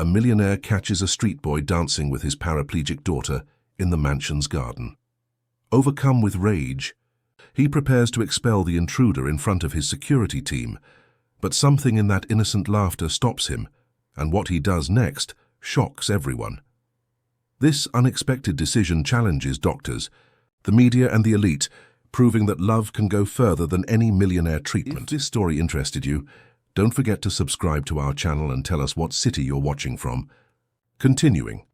a millionaire catches a street boy dancing with his paraplegic daughter in the mansion's garden. Overcome with rage, he prepares to expel the intruder in front of his security team, but something in that innocent laughter stops him, and what he does next shocks everyone. This unexpected decision challenges doctors, the media and the elite, proving that love can go further than any millionaire treatment. If this story interested you, don't forget to subscribe to our channel and tell us what city you're watching from. Continuing.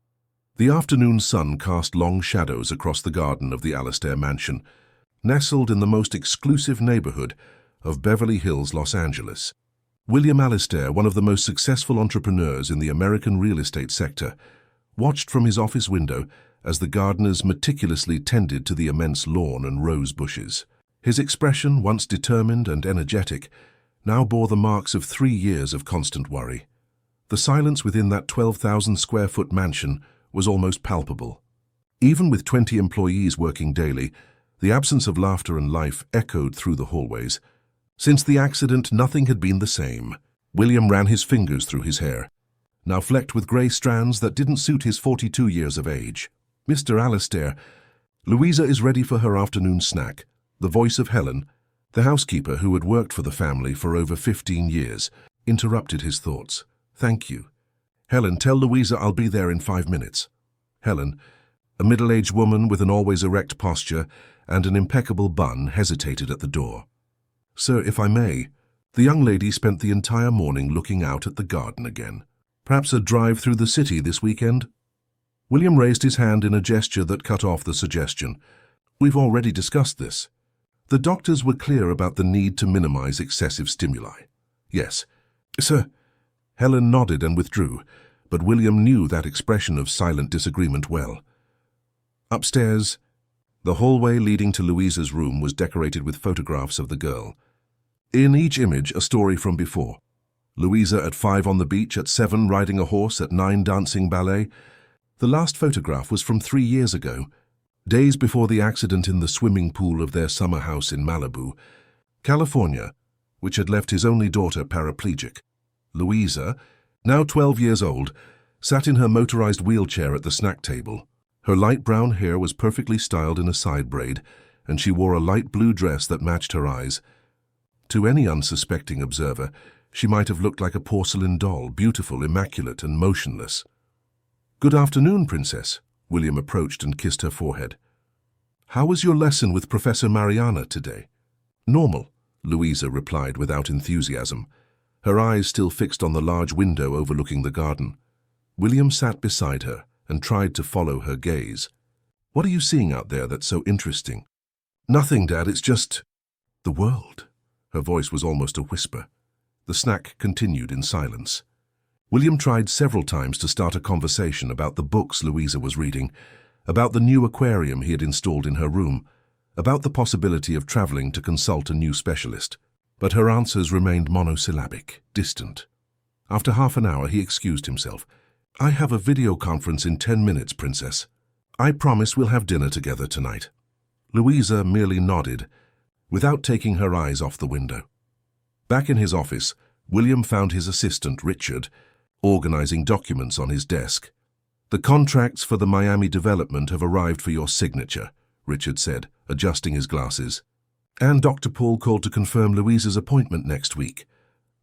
The afternoon sun cast long shadows across the garden of the Alastair mansion, nestled in the most exclusive neighborhood of Beverly Hills, Los Angeles. William Alastair, one of the most successful entrepreneurs in the American real estate sector, watched from his office window as the gardeners meticulously tended to the immense lawn and rose bushes. His expression, once determined and energetic, now bore the marks of 3 years of constant worry. The silence within that 12,000-square-foot mansion was almost palpable. Even with 20 employees working daily, the absence of laughter and life echoed through the hallways. Since the accident, nothing had been the same. William ran his fingers through his hair, now flecked with grey strands that didn't suit his 42 years of age. "Mr. Alastair, Louisa is ready for her afternoon snack." The voice of Helen, the housekeeper who had worked for the family for over 15 years, interrupted his thoughts. "Thank you. Helen, tell Louisa I'll be there in 5 minutes." Helen, a middle-aged woman with an always erect posture and an impeccable bun, hesitated at the door. "Sir, if I may." The young lady spent the entire morning looking out at the garden again. "Perhaps a drive through the city this weekend?" William raised his hand in a gesture that cut off the suggestion. "We've already discussed this." The doctors were clear about the need to minimize excessive stimuli. "Yes, sir." Helen nodded and withdrew, but William knew that expression of silent disagreement well. Upstairs, the hallway leading to Louisa's room was decorated with photographs of the girl. In each image, a story from before. Louisa at 5 on the beach, at 7 riding a horse, at 9 dancing ballet. The last photograph was from 3 years ago, days before the accident in the swimming pool of their summer house in Malibu, California, which had left his only daughter paraplegic. Louisa, now 12 years old, sat in her motorized wheelchair at the snack table. Her light brown hair was perfectly styled in a side braid, and she wore a light blue dress that matched her eyes. To any unsuspecting observer, she might have looked like a porcelain doll, beautiful, immaculate, and motionless. "Good afternoon, Princess." William approached and kissed her forehead. "How was your lesson with Professor Mariana today?" "Normal," Louisa replied without enthusiasm, her eyes still fixed on the large window overlooking the garden. William sat beside her and tried to follow her gaze. "What are you seeing out there that's so interesting?" "Nothing, Dad, it's just the world." Her voice was almost a whisper. The snack continued in silence. William tried several times to start a conversation about the books Louisa was reading, about the new aquarium he had installed in her room, about the possibility of traveling to consult a new specialist. But her answers remained monosyllabic, distant. After half an hour, he excused himself. "I have a video conference in 10 minutes, Princess. I promise we'll have dinner together tonight." Louisa merely nodded, without taking her eyes off the window. Back in his office, William found his assistant, Richard, organizing documents on his desk. "The contracts for the Miami development have arrived for your signature," Richard said, adjusting his glasses. "And Dr. Paul called to confirm Louisa's appointment next week."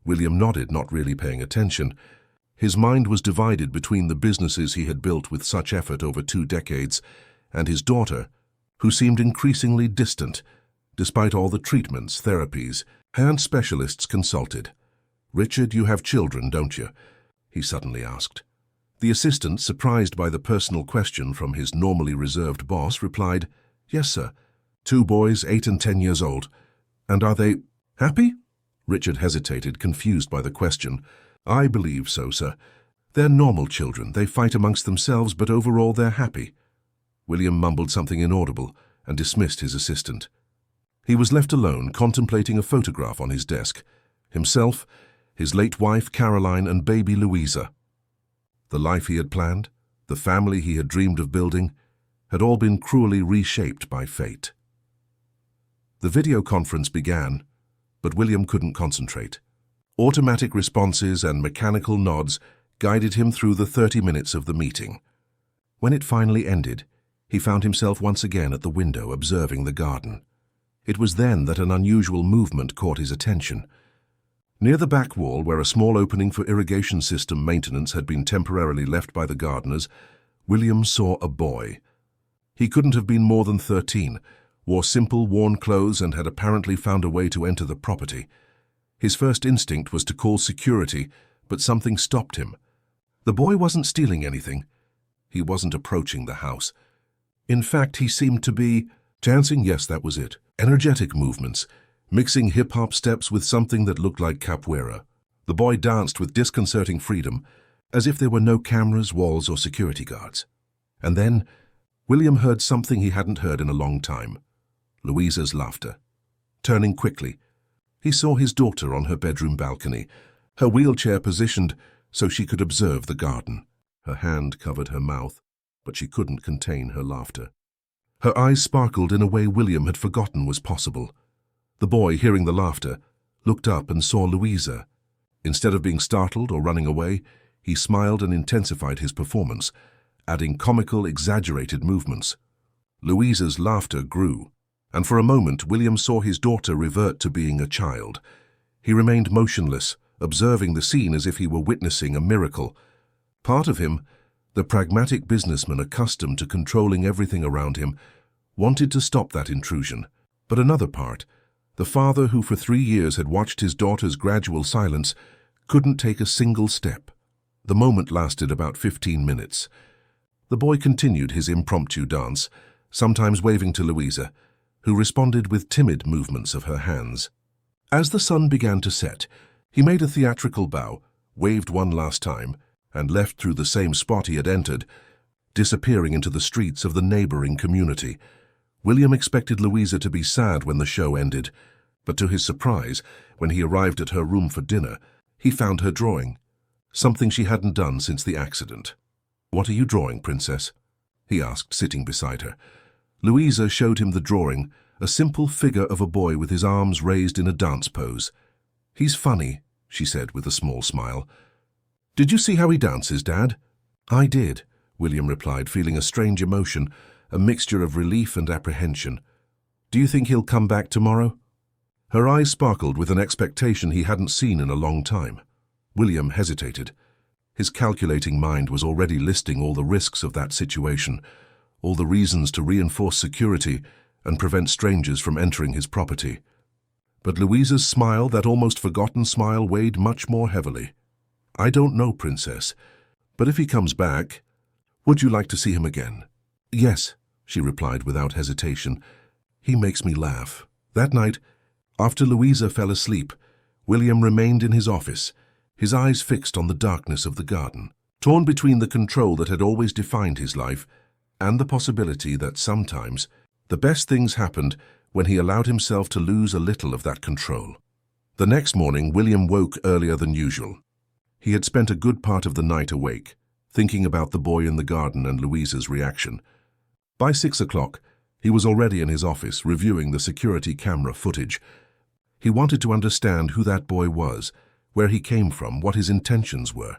William nodded, not really paying attention. His mind was divided between the businesses he had built with such effort over 2 decades and his daughter, who seemed increasingly distant, despite all the treatments, therapies, and specialists consulted. "Richard, you have children, don't you?" he suddenly asked. The assistant, surprised by the personal question from his normally reserved boss, replied, "Yes, sir. 2 boys, 8 and 10 years old." "And are they happy?" Richard hesitated, confused by the question. "I believe so, sir. They're normal children. They fight amongst themselves, but overall they're happy." William mumbled something inaudible and dismissed his assistant. He was left alone, contemplating a photograph on his desk. Himself, his late wife Caroline, and baby Louisa. The life he had planned, the family he had dreamed of building, had all been cruelly reshaped by fate. The video conference began, but William couldn't concentrate. Automatic responses and mechanical nods guided him through the 30 minutes of the meeting. When it finally ended, he found himself once again at the window observing the garden. It was then that an unusual movement caught his attention. Near the back wall, where a small opening for irrigation system maintenance had been temporarily left by the gardeners, William saw a boy. He couldn't have been more than 13, wore simple, worn clothes, and had apparently found a way to enter the property. His first instinct was to call security, but something stopped him. The boy wasn't stealing anything. He wasn't approaching the house. In fact, he seemed to be dancing. Yes, that was it. Energetic movements, mixing hip-hop steps with something that looked like capoeira. The boy danced with disconcerting freedom, as if there were no cameras, walls, or security guards. And then, William heard something he hadn't heard in a long time. Louisa's laughter. Turning quickly, he saw his daughter on her bedroom balcony, her wheelchair positioned so she could observe the garden. Her hand covered her mouth, but she couldn't contain her laughter. Her eyes sparkled in a way William had forgotten was possible. The boy, hearing the laughter, looked up and saw Louisa. Instead of being startled or running away, he smiled and intensified his performance, adding comical, exaggerated movements. Louisa's laughter grew, and for a moment William saw his daughter revert to being a child. He remained motionless, observing the scene as if he were witnessing a miracle. Part of him, the pragmatic businessman accustomed to controlling everything around him, wanted to stop that intrusion. But another part, the father who for 3 years had watched his daughter's gradual silence, couldn't take a single step. The moment lasted about 15 minutes. The boy continued his impromptu dance, sometimes waving to Louisa, who responded with timid movements of her hands. As the sun began to set, he made a theatrical bow, waved one last time, and left through the same spot he had entered, disappearing into the streets of the neighboring community. William expected Louisa to be sad when the show ended, but to his surprise, when he arrived at her room for dinner, he found her drawing, something she hadn't done since the accident. "What are you drawing, Princess?" he asked, sitting beside her. Louisa showed him the drawing, a simple figure of a boy with his arms raised in a dance pose. "He's funny," she said with a small smile. "Did you see how he dances, Dad?" "I did," William replied, feeling a strange emotion, a mixture of relief and apprehension. "Do you think he'll come back tomorrow?" Her eyes sparkled with an expectation he hadn't seen in a long time. William hesitated. His calculating mind was already listing all the risks of that situation, all the reasons to reinforce security and prevent strangers from entering his property. But Louisa's smile, that almost forgotten smile, weighed much more heavily. "I don't know, Princess, but if he comes back, would you like to see him again?" "Yes," she replied without hesitation. "He makes me laugh." That night, after Louisa fell asleep, William remained in his office, his eyes fixed on the darkness of the garden, torn between the control that had always defined his life and the possibility that sometimes the best things happened when he allowed himself to lose a little of that control. The next morning, William woke earlier than usual. He had spent a good part of the night awake, thinking about the boy in the garden and Louisa's reaction. By 6 o'clock, he was already in his office, reviewing the security camera footage. He wanted to understand who that boy was, where he came from, what his intentions were.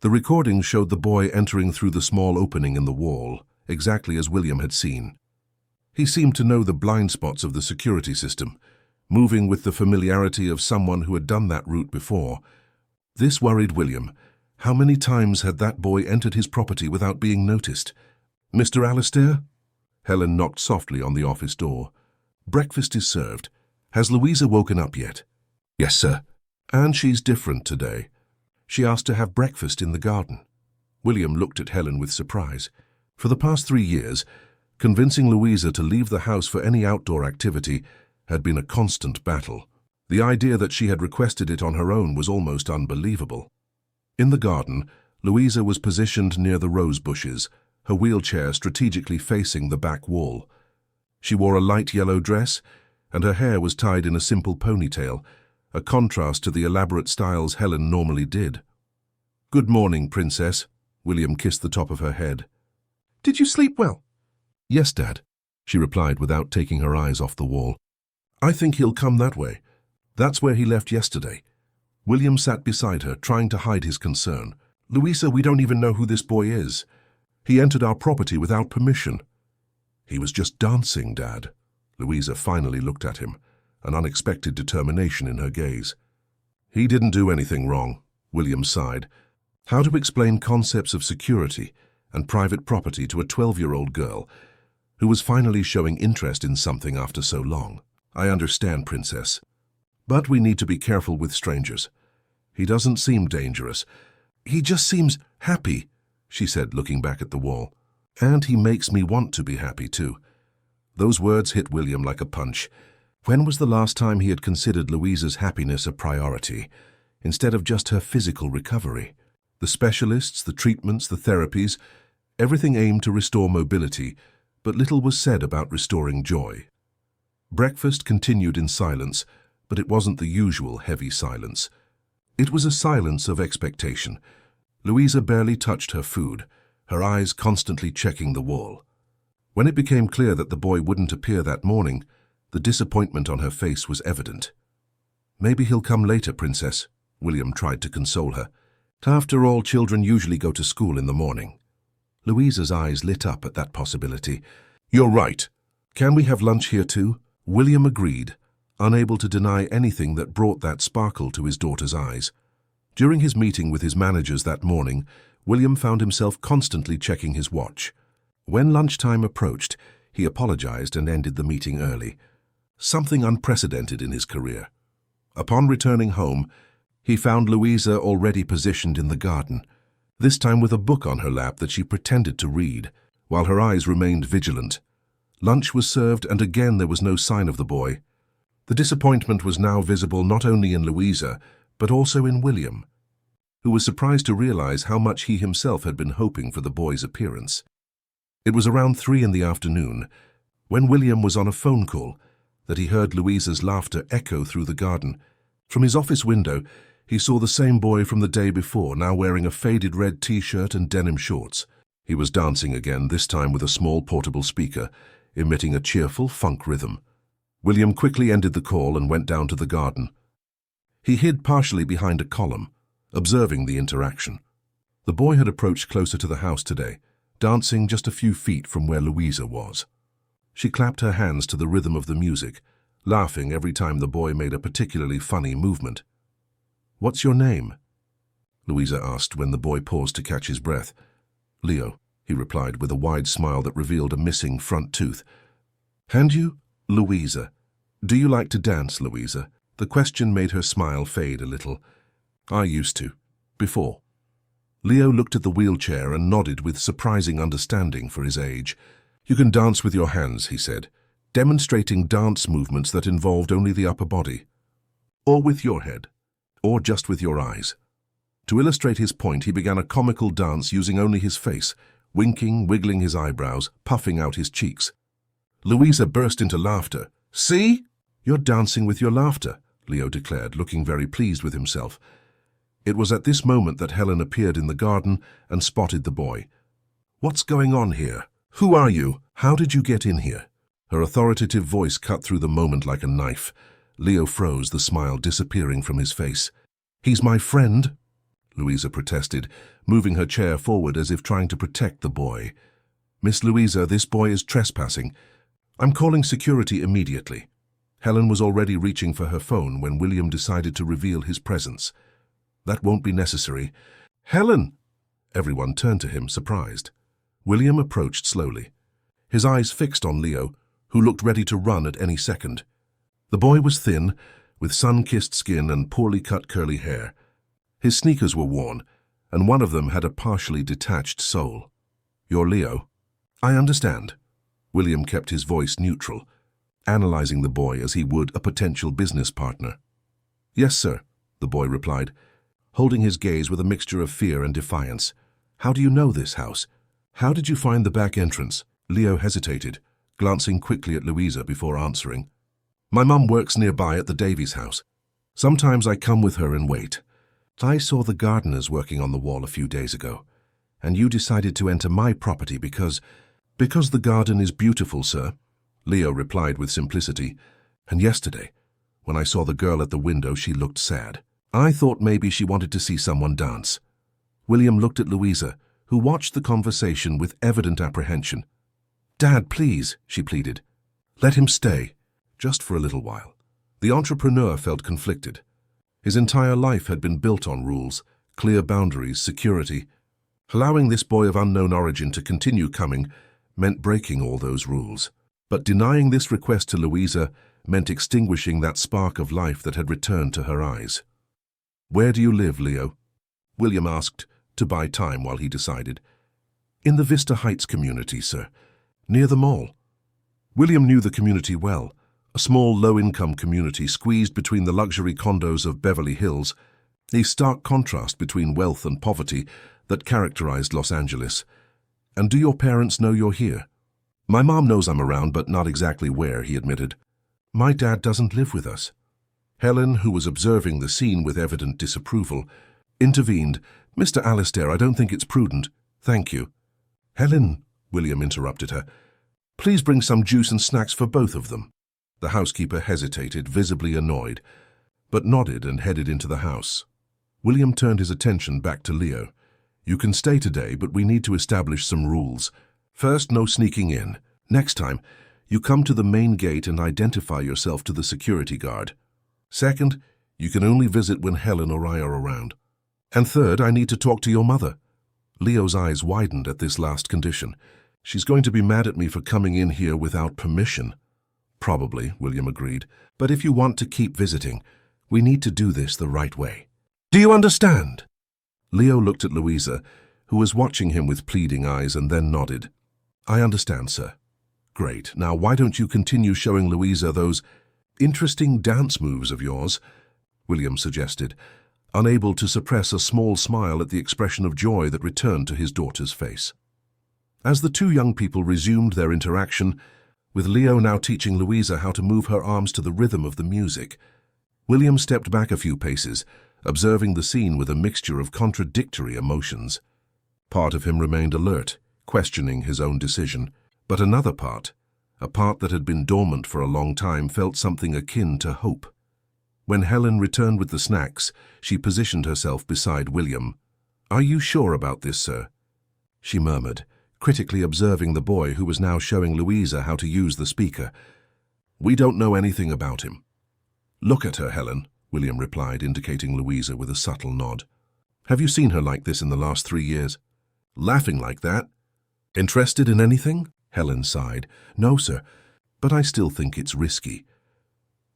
The recording showed the boy entering through the small opening in the wall, exactly as William had seen. He seemed to know the blind spots of the security system, moving with the familiarity of someone who had done that route before. This worried William. How many times had that boy entered his property without being noticed? "Mr. Alistair?" Helen knocked softly on the office door. "Breakfast is served. Has Louisa woken up yet?" "Yes, sir." "And she's different today. She asked to have breakfast in the garden." William looked at Helen with surprise. For the past 3 years, convincing Louisa to leave the house for any outdoor activity had been a constant battle. The idea that she had requested it on her own was almost unbelievable. In the garden, Louisa was positioned near the rose bushes, her wheelchair strategically facing the back wall. She wore a light yellow dress, and her hair was tied in a simple ponytail, a contrast to the elaborate styles Helen normally did. "Good morning, Princess." William kissed the top of her head. "Did you sleep well?" "Yes, Dad," she replied without taking her eyes off the wall. "I think he'll come that way. That's where he left yesterday." William sat beside her, trying to hide his concern. Louisa, we don't even know who this boy is. He entered our property without permission. He was just dancing, Dad. Louisa finally looked at him, an unexpected determination in her gaze. He didn't do anything wrong, William sighed. How to explain concepts of security and private property to a 12-year-old girl who was finally showing interest in something after so long? I understand, Princess. But we need to be careful with strangers. He doesn't seem dangerous. He just seems happy, she said, looking back at the wall. And he makes me want to be happy, too. Those words hit William like a punch. When was the last time he had considered Louisa's happiness a priority, instead of just her physical recovery? The specialists, the treatments, the therapies, everything aimed to restore mobility, but little was said about restoring joy. Breakfast continued in silence, but it wasn't the usual heavy silence. It was a silence of expectation. Louisa barely touched her food, her eyes constantly checking the wall. When it became clear that the boy wouldn't appear that morning, the disappointment on her face was evident. Maybe he'll come later, Princess, William tried to console her. After all, children usually go to school in the morning. Louisa's eyes lit up at that possibility. You're right. Can we have lunch here too? William agreed, unable to deny anything that brought that sparkle to his daughter's eyes. During his meeting with his managers that morning, William found himself constantly checking his watch. When lunchtime approached, he apologized and ended the meeting early. Something unprecedented in his career. Upon returning home, he found Louisa already positioned in the garden, this time with a book on her lap that she pretended to read, while her eyes remained vigilant. Lunch was served, and again there was no sign of the boy. The disappointment was now visible not only in Louisa, but also in William, who was surprised to realize how much he himself had been hoping for the boy's appearance. It was around 3 in the afternoon, when William was on a phone call, that he heard Louisa's laughter echo through the garden. From his office window, he saw the same boy from the day before, now wearing a faded red t-shirt and denim shorts. He was dancing again, this time with a small portable speaker, emitting a cheerful funk rhythm. William quickly ended the call and went down to the garden. He hid partially behind a column, observing the interaction. The boy had approached closer to the house today, dancing just a few feet from where Louisa was. She clapped her hands to the rhythm of the music, laughing every time the boy made a particularly funny movement. "What's your name?" Louisa asked when the boy paused to catch his breath. "Leo," he replied with a wide smile that revealed a missing front tooth. "And you?" "Louisa. Do you like to dance, Louisa?" The question made her smile fade a little. "I used to. Before." Leo looked at the wheelchair and nodded with surprising understanding for his age. "You can dance with your hands," he said, demonstrating dance movements that involved only the upper body. "Or with your head. Or just with your eyes." To illustrate his point, he began a comical dance using only his face, winking, wiggling his eyebrows, puffing out his cheeks. Louisa burst into laughter. "See? You're dancing with your laughter," Leo declared, looking very pleased with himself. It was at this moment that Helen appeared in the garden and spotted the boy. "What's going on here? Who are you? How did you get in here?" Her authoritative voice cut through the moment like a knife. Leo froze, the smile disappearing from his face. "He's my friend," Louisa protested, moving her chair forward as if trying to protect the boy. "Miss Louisa, this boy is trespassing. I'm calling security immediately." Helen was already reaching for her phone when William decided to reveal his presence. "That won't be necessary." "Helen!" Everyone turned to him, surprised. William approached slowly, his eyes fixed on Leo, who looked ready to run at any second. The boy was thin, with sun-kissed skin and poorly cut curly hair. His sneakers were worn, and one of them had a partially detached sole. "You're Leo?" "I understand." William kept his voice neutral, analyzing the boy as he would a potential business partner. "Yes, sir," the boy replied, holding his gaze with a mixture of fear and defiance. "How do you know this house? How did you find the back entrance?" Leo hesitated, glancing quickly at Louisa before answering. "My mum works nearby at the Davies house. Sometimes I come with her and wait. I saw the gardeners working on the wall a few days ago, and you decided to enter my property because the garden is beautiful, sir," Leo replied with simplicity. "And yesterday, when I saw the girl at the window, she looked sad. I thought maybe she wanted to see someone dance." William looked at Louisa, who watched the conversation with evident apprehension. "Dad, please," she pleaded. "Let him stay, just for a little while." The entrepreneur felt conflicted. His entire life had been built on rules, clear boundaries, security. Allowing this boy of unknown origin to continue coming meant breaking all those rules. But denying this request to Louisa meant extinguishing that spark of life that had returned to her eyes. "Where do you live, Leo?" William asked, to buy time while he decided. "In the Vista Heights community, sir, near the mall." William knew the community well, a small low-income community squeezed between the luxury condos of Beverly Hills, a stark contrast between wealth and poverty that characterized Los Angeles. "And do your parents know you're here?" "My mom knows I'm around, but not exactly where," he admitted. "My dad doesn't live with us." Helen, who was observing the scene with evident disapproval, intervened. "Mr. Alistair, I don't think it's prudent. Thank you." "Helen," William interrupted her, "please bring some juice and snacks for both of them." The housekeeper hesitated, visibly annoyed, but nodded and headed into the house. William turned his attention back to Leo. "You can stay today, but we need to establish some rules. First, no sneaking in. Next time, you come to the main gate and identify yourself to the security guard. Second, you can only visit when Helen or I are around. And third, I need to talk to your mother." Leo's eyes widened at this last condition. "She's going to be mad at me for coming in here without permission." "Probably," William agreed. "But if you want to keep visiting, we need to do this the right way. Do you understand?" Leo looked at Louisa, who was watching him with pleading eyes, and then nodded. "I understand, sir." "Great. Now why don't you continue showing Louisa those interesting dance moves of yours?" William suggested, unable to suppress a small smile at the expression of joy that returned to his daughter's face. As the two young people resumed their interaction, with Leo now teaching Louisa how to move her arms to the rhythm of the music, William stepped back a few paces, observing the scene with a mixture of contradictory emotions. Part of him remained alert, questioning his own decision, but another part, a part that had been dormant for a long time, felt something akin to hope. When Helen returned with the snacks, she positioned herself beside William. "Are you sure about this, sir?" she murmured, critically observing the boy who was now showing Louisa how to use the speaker. "We don't know anything about him." "Look at her, Helen," William replied, indicating Louisa with a subtle nod. "Have you seen her like this in the last 3 years? Laughing like that? Interested in anything?" Helen sighed. "No, sir, but I still think it's risky."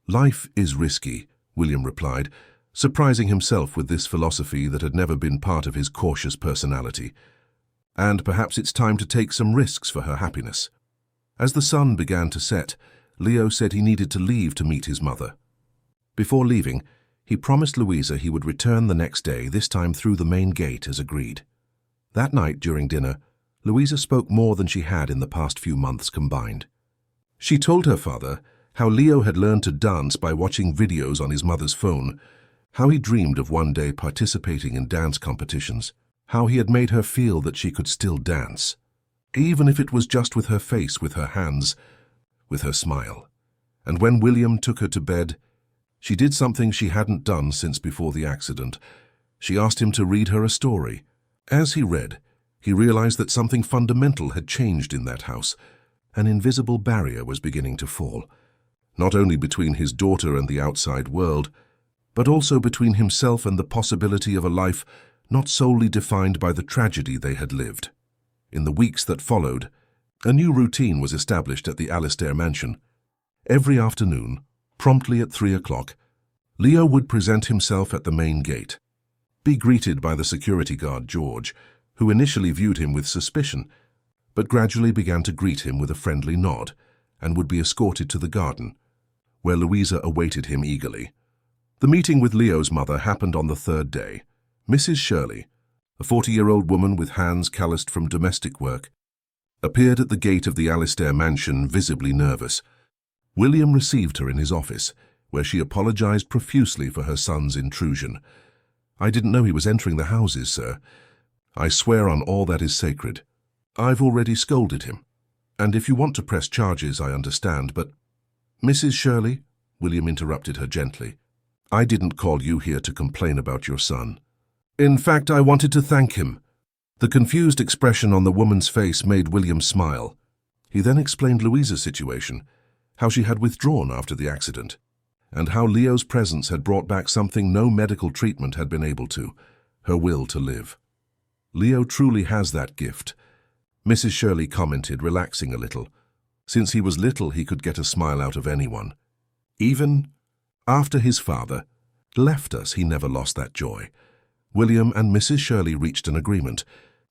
"Life is risky," William replied, surprising himself with this philosophy that had never been part of his cautious personality. "And perhaps it's time to take some risks for her happiness." As the sun began to set, Leo said he needed to leave to meet his mother. Before leaving, he promised Louisa he would return the next day, this time through the main gate as agreed. That night during dinner, Louisa spoke more than she had in the past few months combined. She told her father how Leo had learned to dance by watching videos on his mother's phone, how he dreamed of one day participating in dance competitions, how he had made her feel that she could still dance, even if it was just with her face, with her hands, with her smile. And when William took her to bed, she did something she hadn't done since before the accident. She asked him to read her a story. As he read, he realized that something fundamental had changed in that house. An invisible barrier was beginning to fall, not only between his daughter and the outside world, but also between himself and the possibility of a life not solely defined by the tragedy they had lived. In the weeks that followed, a new routine was established at the Alistair mansion. Every afternoon, promptly at 3 o'clock, Leo would present himself at the main gate, be greeted by the security guard George, who initially viewed him with suspicion, but gradually began to greet him with a friendly nod, and would be escorted to the garden, where Louisa awaited him eagerly. The meeting with Leo's mother happened on the 3rd day. Mrs. Shirley, a 40-year-old woman with hands calloused from domestic work, appeared at the gate of the Alistair mansion, visibly nervous. William received her in his office, where she apologized profusely for her son's intrusion. "I didn't know he was entering the houses, sir. I swear on all that is sacred. I've already scolded him. And if you want to press charges, I understand, but—" "Mrs. Shirley," William interrupted her gently, "I didn't call you here to complain about your son. In fact, I wanted to thank him. The confused expression on the woman's face made William smile. He then explained Louisa's situation, how she had withdrawn after the accident, and how Leo's presence had brought back something no medical treatment had been able to, her will to live. Leo truly has that gift, Mrs. Shirley commented, relaxing a little. Since he was little, he could get a smile out of anyone. Even after his father left us, he never lost that joy. William and Mrs. Shirley reached an agreement.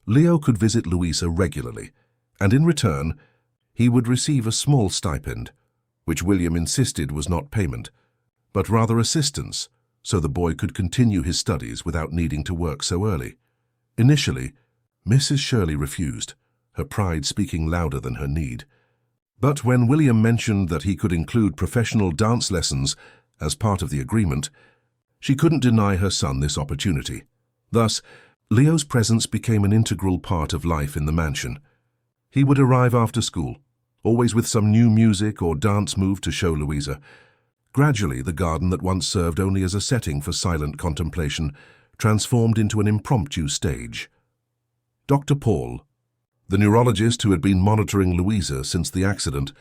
Leo could visit Louisa regularly, and in return, he would receive a small stipend, which William insisted was not payment, but rather assistance, so the boy could continue his studies without needing to work so early. Initially, Mrs. Shirley refused, her pride speaking louder than her need. But when William mentioned that he could include professional dance lessons as part of the agreement, she couldn't deny her son this opportunity. Thus, Leo's presence became an integral part of life in the mansion. He would arrive after school, always with some new music or dance move to show Louisa. Gradually, the garden that once served only as a setting for silent contemplation transformed into an impromptu stage. Dr. Paul, the neurologist who had been monitoring Louisa since the accident,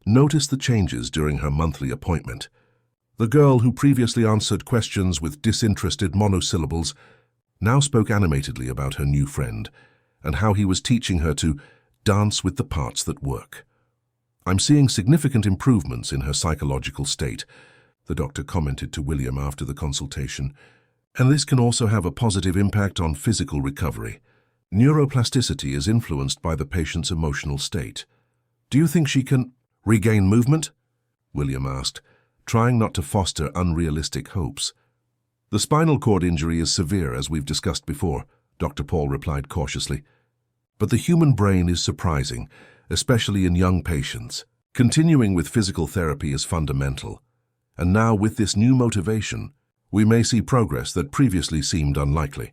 noticed the changes during her monthly appointment. The girl who previously answered questions with disinterested monosyllables now spoke animatedly about her new friend and how he was teaching her to dance with the parts that work. "I'm seeing significant improvements in her psychological state," the doctor commented to William after the consultation, "and this can also have a positive impact on physical recovery. Neuroplasticity is influenced by the patient's emotional state. Do you think she can regain movement?" William asked, trying not to foster unrealistic hopes. "The spinal cord injury is severe, as we've discussed before," Dr. Paul replied cautiously. "But the human brain is surprising, especially in young patients. Continuing with physical therapy is fundamental. And now, with this new motivation, we may see progress that previously seemed unlikely."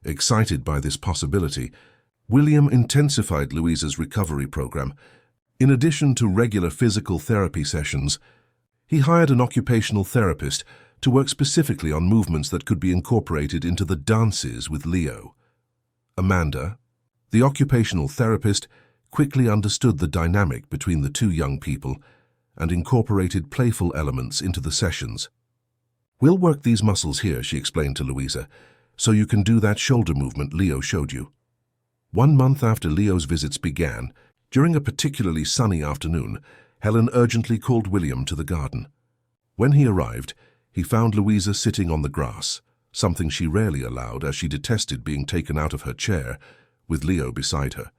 Excited by this possibility, William intensified Louisa's recovery program. In addition to regular physical therapy sessions, he hired an occupational therapist to work specifically on movements that could be incorporated into the dances with Leo. Amanda, the occupational therapist, quickly understood the dynamic between the two young people and incorporated playful elements into the sessions. "We'll work these muscles here," she explained to Louisa, "so you can do that shoulder movement Leo showed you." 1 month after Leo's visits began, during a particularly sunny afternoon, Helen urgently called William to the garden. When he arrived, he found Louisa sitting on the grass, something she rarely allowed as she detested being taken out of her chair, with Leo beside her.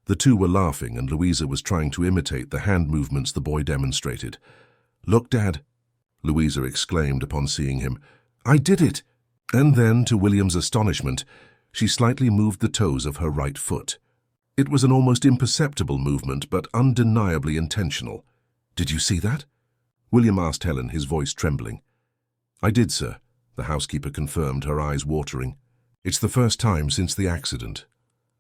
The two were laughing and Louisa was trying to imitate the hand movements the boy demonstrated. "Look, Dad," Louisa exclaimed upon seeing him. "I did it!" And then, to William's astonishment, she slightly moved the toes of her right foot. It was an almost imperceptible movement, but undeniably intentional. "Did you see that?" William asked Helen, his voice trembling. "I did, sir," the housekeeper confirmed, her eyes watering. "It's the first time since the accident."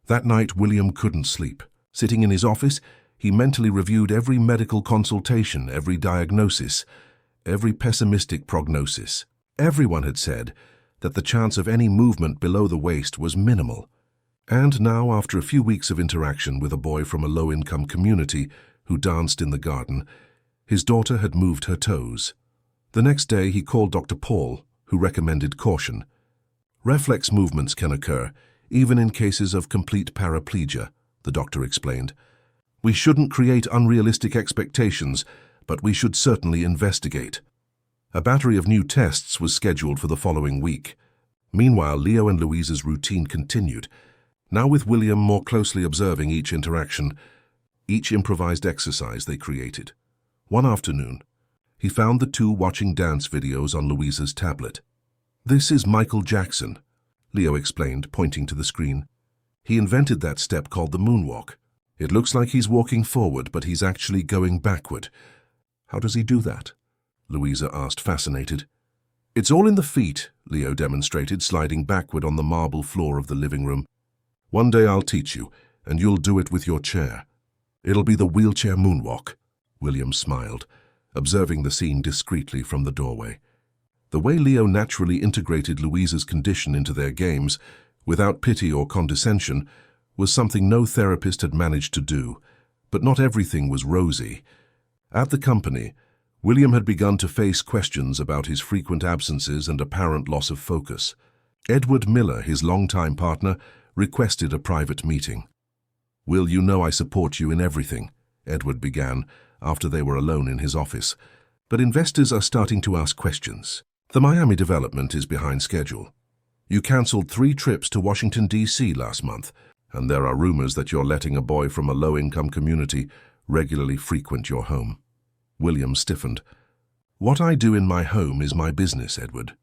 That night, William couldn't sleep. Sitting in his office, he mentally reviewed every medical consultation, every diagnosis, every pessimistic prognosis. Everyone had said that the chance of any movement below the waist was minimal. And now, after a few weeks of interaction with a boy from a low-income community who danced in the garden, his daughter had moved her toes. The next day, he called Dr. Paul, who recommended caution. "Reflex movements can occur, even in cases of complete paraplegia," the doctor explained. "We shouldn't create unrealistic expectations, but we should certainly investigate." A battery of new tests was scheduled for the following week. Meanwhile, Leo and Louisa's routine continued, now with William more closely observing each interaction, each improvised exercise they created. One afternoon, he found the two watching dance videos on Louisa's tablet. "This is Michael Jackson," Leo explained, pointing to the screen. "He invented that step called the moonwalk. It looks like he's walking forward, but he's actually going backward." "How does he do that?" Louisa asked, fascinated. "It's all in the feet," Leo demonstrated, sliding backward on the marble floor of the living room. "One day I'll teach you, and you'll do it with your chair. It'll be the wheelchair moonwalk." William smiled, observing the scene discreetly from the doorway. The way Leo naturally integrated Louisa's condition into their games, without pity or condescension, was something no therapist had managed to do. But not everything was rosy. At the company, William had begun to face questions about his frequent absences and apparent loss of focus. Edward Miller, his longtime partner, requested a private meeting. "Will, you know I support you in everything," Edward began, after they were alone in his office. "But investors are starting to ask questions. The Miami development is behind schedule. You cancelled 3 trips to Washington, D.C. last month, and there are rumors that you're letting a boy from a low-income community regularly frequent your home." William stiffened. "What I do in my home is my business, Edward."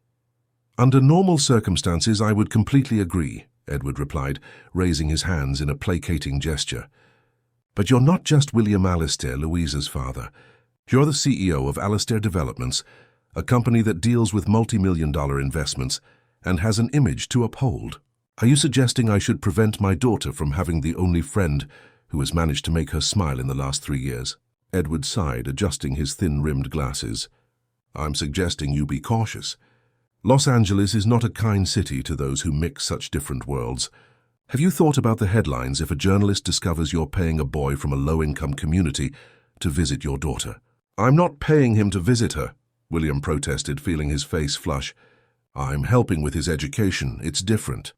"Under normal circumstances, I would completely agree," Edward replied, raising his hands in a placating gesture. "But you're not just William Alistair, Louisa's father. You're the CEO of Alistair Developments, a company that deals with multi-million-dollar investments and has an image to uphold. Are you suggesting I should prevent my daughter from having the only friend who has managed to make her smile in the last 3 years? Edward sighed, adjusting his thin-rimmed glasses. "I'm suggesting you be cautious. Los Angeles is not a kind city to those who mix such different worlds. Have you thought about the headlines if a journalist discovers you're paying a boy from a low-income community to visit your daughter?" "I'm not paying him to visit her," William protested, feeling his face flush. "I'm helping with his education. It's different.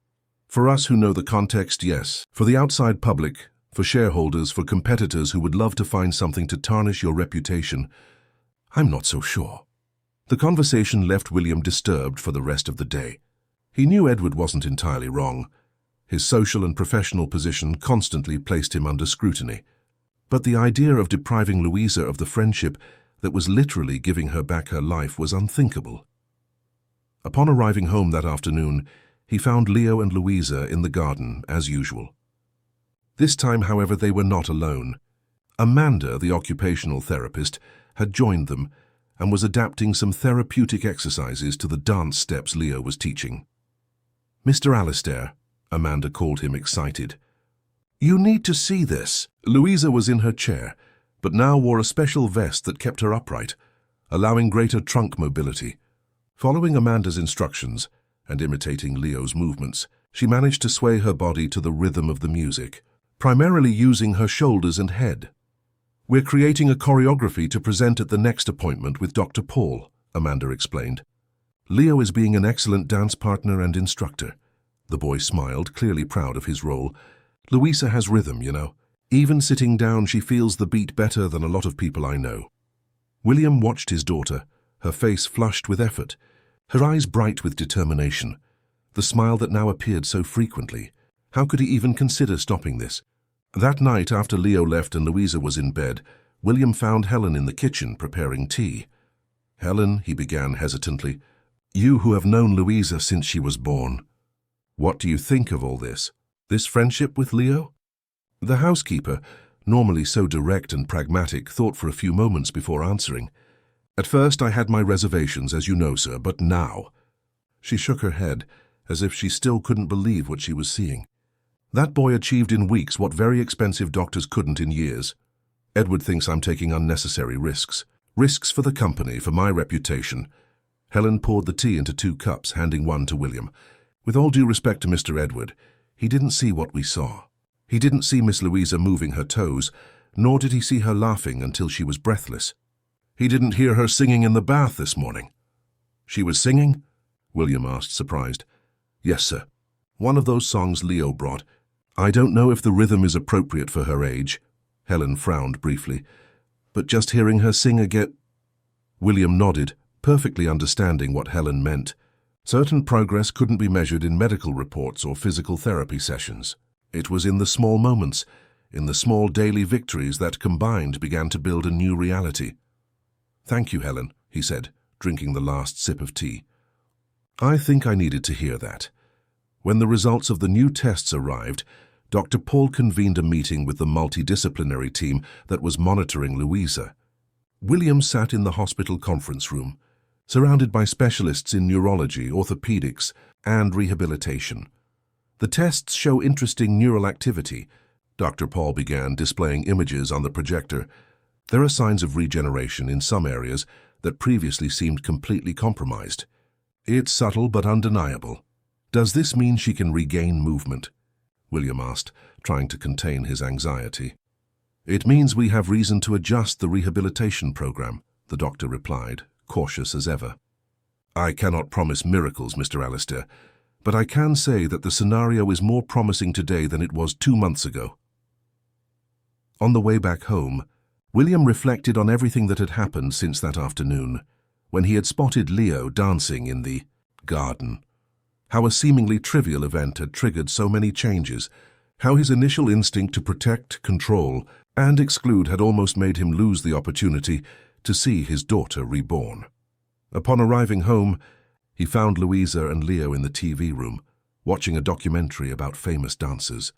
For us who know the context, yes. For the outside public, for shareholders, for competitors who would love to find something to tarnish your reputation, I'm not so sure." The conversation left William disturbed for the rest of the day. He knew Edward wasn't entirely wrong. His social and professional position constantly placed him under scrutiny. But the idea of depriving Louisa of the friendship that was literally giving her back her life was unthinkable. Upon arriving home that afternoon, he found Leo and Louisa in the garden, as usual. This time, however, they were not alone. Amanda, the occupational therapist, had joined them and was adapting some therapeutic exercises to the dance steps Leo was teaching. "Mr. Alistair," Amanda called him, excited. "You need to see this." Louisa was in her chair, but now wore a special vest that kept her upright, allowing greater trunk mobility. Following Amanda's instructions and imitating Leo's movements, she managed to sway her body to the rhythm of the music, primarily using her shoulders and head. "We're creating a choreography to present at the next appointment with Dr. Paul," Amanda explained. "Leo is being an excellent dance partner and instructor." The boy smiled, clearly proud of his role. "Louisa has rhythm, you know. Even sitting down, she feels the beat better than a lot of people I know." William watched his daughter, her face flushed with effort, her eyes bright with determination, the smile that now appeared so frequently. How could he even consider stopping this? That night, after Leo left and Louisa was in bed, William found Helen in the kitchen preparing tea. "Helen," he began hesitantly, "you who have known Louisa since she was born. What do you think of all this? This friendship with Leo?" The housekeeper, normally so direct and pragmatic, thought for a few moments before answering. "At first I had my reservations, as you know, sir, but now—" She shook her head, as if she still couldn't believe what she was seeing. "That boy achieved in weeks what very expensive doctors couldn't in years. Edward thinks I'm taking unnecessary risks. Risks for the company, for my reputation." Helen poured the tea into 2 cups, handing one to William. "With all due respect to Mr. Edward, he didn't see what we saw. He didn't see Miss Louisa moving her toes, nor did he see her laughing until she was breathless. He didn't hear her singing in the bath this morning." "She was singing?" William asked, surprised. "Yes, sir. One of those songs Leo brought. I don't know if the rhythm is appropriate for her age." Helen frowned briefly. "But just hearing her sing again—" William nodded, perfectly understanding what Helen meant. Certain progress couldn't be measured in medical reports or physical therapy sessions. It was in the small moments, in the small daily victories that combined began to build a new reality. "Thank you, Helen," he said, drinking the last sip of tea. "I think I needed to hear that." When the results of the new tests arrived, Dr. Paul convened a meeting with the multidisciplinary team that was monitoring Louisa. William sat in the hospital conference room, surrounded by specialists in neurology, orthopedics, and rehabilitation. "The tests show interesting neural activity," Dr. Paul began, displaying images on the projector. "There are signs of regeneration in some areas that previously seemed completely compromised. It's subtle but undeniable. Does this mean she can regain movement? William asked, trying to contain his anxiety. It means we have reason to adjust the rehabilitation program, the doctor replied, cautious as ever. I cannot promise miracles, Mr. Alistair, but I can say that the scenario is more promising today than it was 2 months ago. On the way back home, William reflected on everything that had happened since that afternoon, when he had spotted Leo dancing in the garden. How a seemingly trivial event had triggered so many changes, how his initial instinct to protect, control, and exclude had almost made him lose the opportunity to see his daughter reborn. Upon arriving home, he found Louisa and Leo in the TV room, watching a documentary about famous dancers.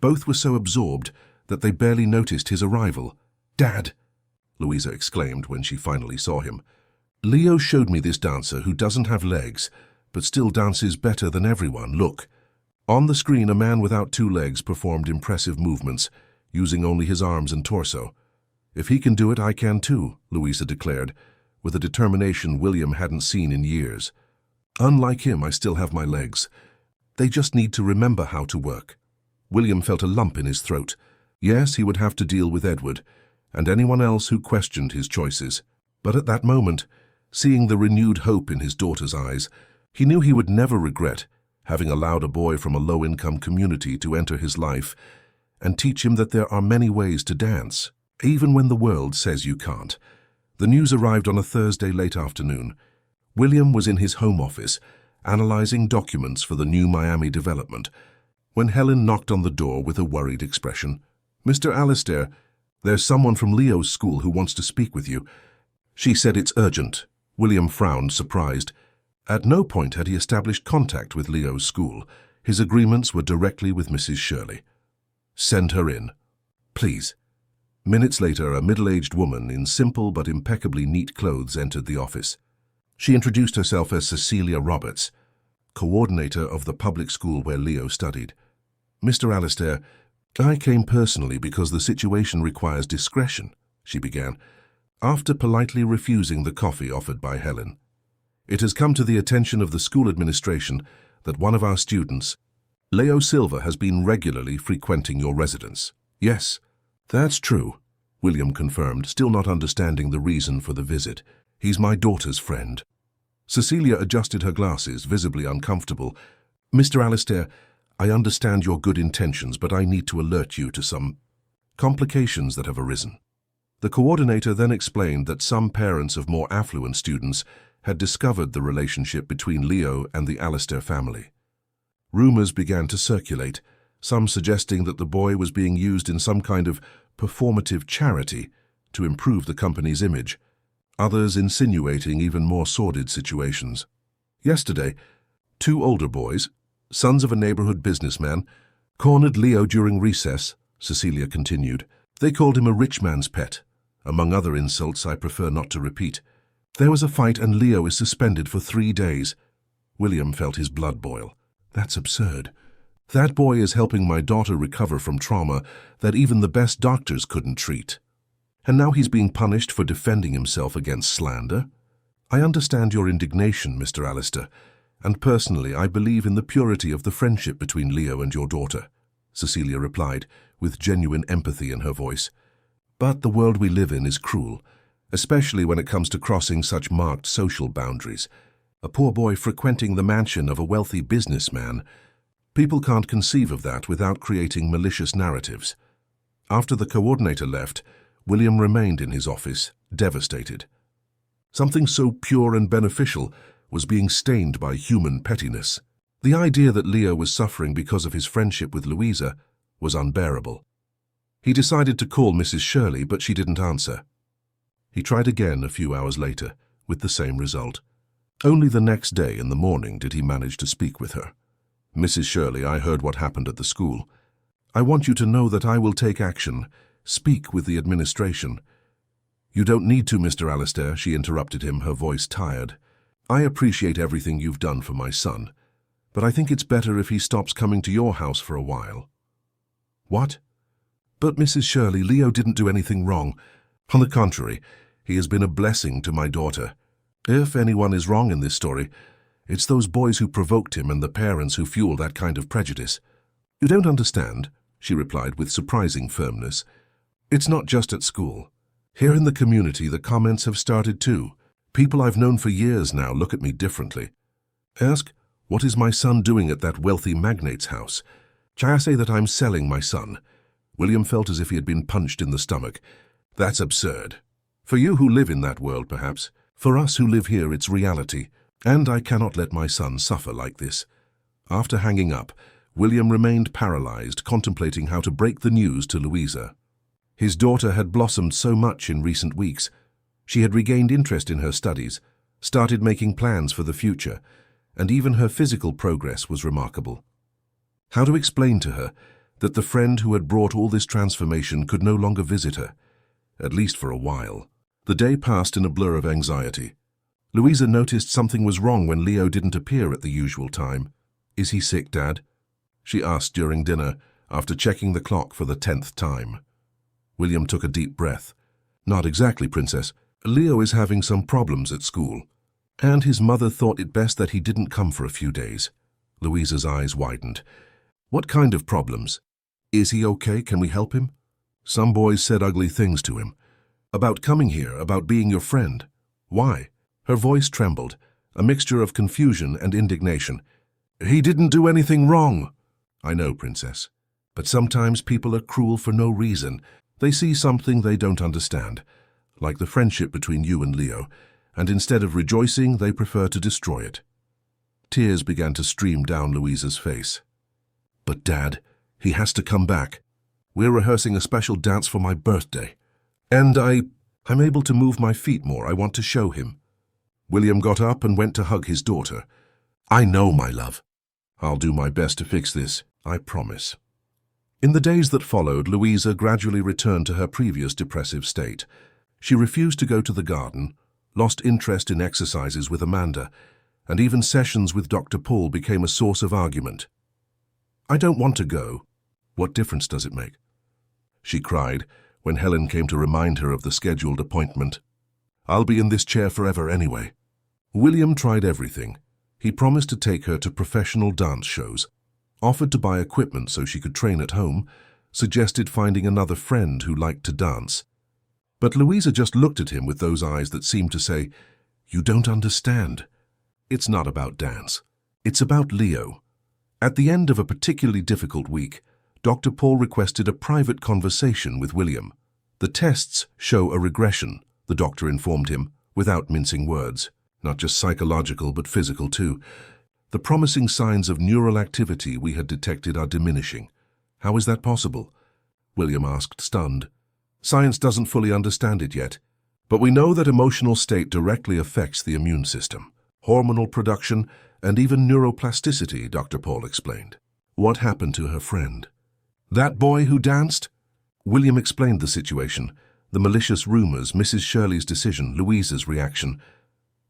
Both were so absorbed that they barely noticed his arrival. "Dad!" Louisa exclaimed when she finally saw him. "Leo showed me this dancer who doesn't have legs, but still dances better than everyone. Look." On the screen, a man without 2 legs performed impressive movements, using only his arms and torso. "If he can do it, I can too," Louisa declared, with a determination William hadn't seen in years. "Unlike him, I still have my legs. They just need to remember how to work." William felt a lump in his throat. Yes, he would have to deal with Edward, and anyone else who questioned his choices. But at that moment, seeing the renewed hope in his daughter's eyes, he knew he would never regret having allowed a boy from a low-income community to enter his life and teach him that there are many ways to dance, even when the world says you can't. The news arrived on a Thursday late afternoon. William was in his home office, analyzing documents for the new Miami development, when Helen knocked on the door with a worried expression. "Mr. Alistair, there's someone from Leo's school who wants to speak with you." She said it's urgent. William frowned, surprised. At no point had he established contact with Leo's school. His agreements were directly with Mrs. Shirley. "Send her in, please." Minutes later, a middle-aged woman in simple but impeccably neat clothes entered the office. She introduced herself as Cecilia Roberts, coordinator of the public school where Leo studied. "Mr. Alistair, I came personally because the situation requires discretion," she began, after politely refusing the coffee offered by Helen. "It has come to the attention of the school administration that one of our students, Leo Silva, has been regularly frequenting your residence." "Yes, that's true," William confirmed, still not understanding the reason for the visit. "He's my daughter's friend." Cecilia adjusted her glasses, visibly uncomfortable. "Mr. Alistair, I understand your good intentions, but I need to alert you to some complications that have arisen." The coordinator then explained that some parents of more affluent students had discovered the relationship between Leo and the Alistair family. Rumors began to circulate, some suggesting that the boy was being used in some kind of performative charity to improve the company's image, others insinuating even more sordid situations. Yesterday, 2 older boys, sons of a neighborhood businessman, cornered Leo during recess, Cecilia continued. "They called him a rich man's pet, among other insults I prefer not to repeat. There was a fight and Leo is suspended for 3 days. William felt his blood boil. "That's absurd. That boy is helping my daughter recover from trauma that even the best doctors couldn't treat. And now he's being punished for defending himself against slander? I understand your indignation, Mr. Alistair, and personally I believe in the purity of the friendship between Leo and your daughter," Cecilia replied, with genuine empathy in her voice. "But the world we live in is cruel, especially when it comes to crossing such marked social boundaries. A poor boy frequenting the mansion of a wealthy businessman. People can't conceive of that without creating malicious narratives." After the coordinator left, William remained in his office, devastated. Something so pure and beneficial was being stained by human pettiness. The idea that Leo was suffering because of his friendship with Louisa was unbearable. He decided to call Mrs. Shirley, but she didn't answer. He tried again a few hours later, with the same result. Only the next day in the morning did he manage to speak with her. "Mrs. Shirley, I heard what happened at the school. I want you to know that I will take action. Speak with the administration." "You don't need to, Mr. Alistair," she interrupted him, her voice tired. "I appreciate everything you've done for my son, but I think it's better if he stops coming to your house for a while." "What?" "But Mrs. Shirley, Leo didn't do anything wrong. On the contrary, he has been a blessing to my daughter. If anyone is wrong in this story, It's those boys who provoked him and the parents who fuel that kind of prejudice. You don't understand, she replied with surprising firmness. It's not just at school. Here in the community, the comments have started too. People I've known for years now look at me differently. Ask, what is my son doing at that wealthy magnate's house? Shall I say that I'm selling my son? William felt as if he had been punched in the stomach. That's absurd. For you who live in that world, perhaps. For us who live here, it's reality. And I cannot let my son suffer like this. After hanging up, William remained paralyzed, contemplating how to break the news to Louisa. His daughter had blossomed so much in recent weeks. She had regained interest in her studies, started making plans for the future, and even her physical progress was remarkable. How to explain to her that the friend who had brought all this transformation could no longer visit her, at least for a while? The day passed in a blur of anxiety. Louisa noticed something was wrong when Leo didn't appear at the usual time. Is he sick, Dad? She asked during dinner, after checking the clock for the 10th time. William took a deep breath. Not exactly, Princess. Leo is having some problems at school, and his mother thought it best that he didn't come for a few days. Louisa's eyes widened. What kind of problems? Is he okay? Can we help him? Some boys said ugly things to him. About coming here, about being your friend. Why? Her voice trembled, a mixture of confusion and indignation. He didn't do anything wrong. I know, Princess. But sometimes people are cruel for no reason. They see something they don't understand, like the friendship between you and Leo, and instead of rejoicing, they prefer to destroy it. Tears began to stream down Louisa's face. But Dad, he has to come back. We're rehearsing a special dance for my birthday. And I'm able to move my feet more. I want to show him. William got up and went to hug his daughter. I know, my love. I'll do my best to fix this, I promise. In the days that followed, Louisa gradually returned to her previous depressive state. She refused to go to the garden, lost interest in exercises with Amanda, and even sessions with Dr. Paul became a source of argument. I don't want to go. What difference does it make? She cried when Helen came to remind her of the scheduled appointment. I'll be in this chair forever anyway. William tried everything. He promised to take her to professional dance shows, offered to buy equipment so she could train at home, suggested finding another friend who liked to dance. But Louisa just looked at him with those eyes that seemed to say, You don't understand. It's not about dance. It's about Leo. At the end of a particularly difficult week, Dr. Paul requested a private conversation with William. The tests show a regression, the doctor informed him, without mincing words. Not just psychological, but physical too. The promising signs of neural activity we had detected are diminishing. How is that possible? William asked, stunned. Science doesn't fully understand it yet, but we know that emotional state directly affects the immune system, hormonal production, and even neuroplasticity, Dr. Paul explained. What happened to her friend? That boy who danced? William explained the situation, the malicious rumors, Mrs. Shirley's decision, Louisa's reaction.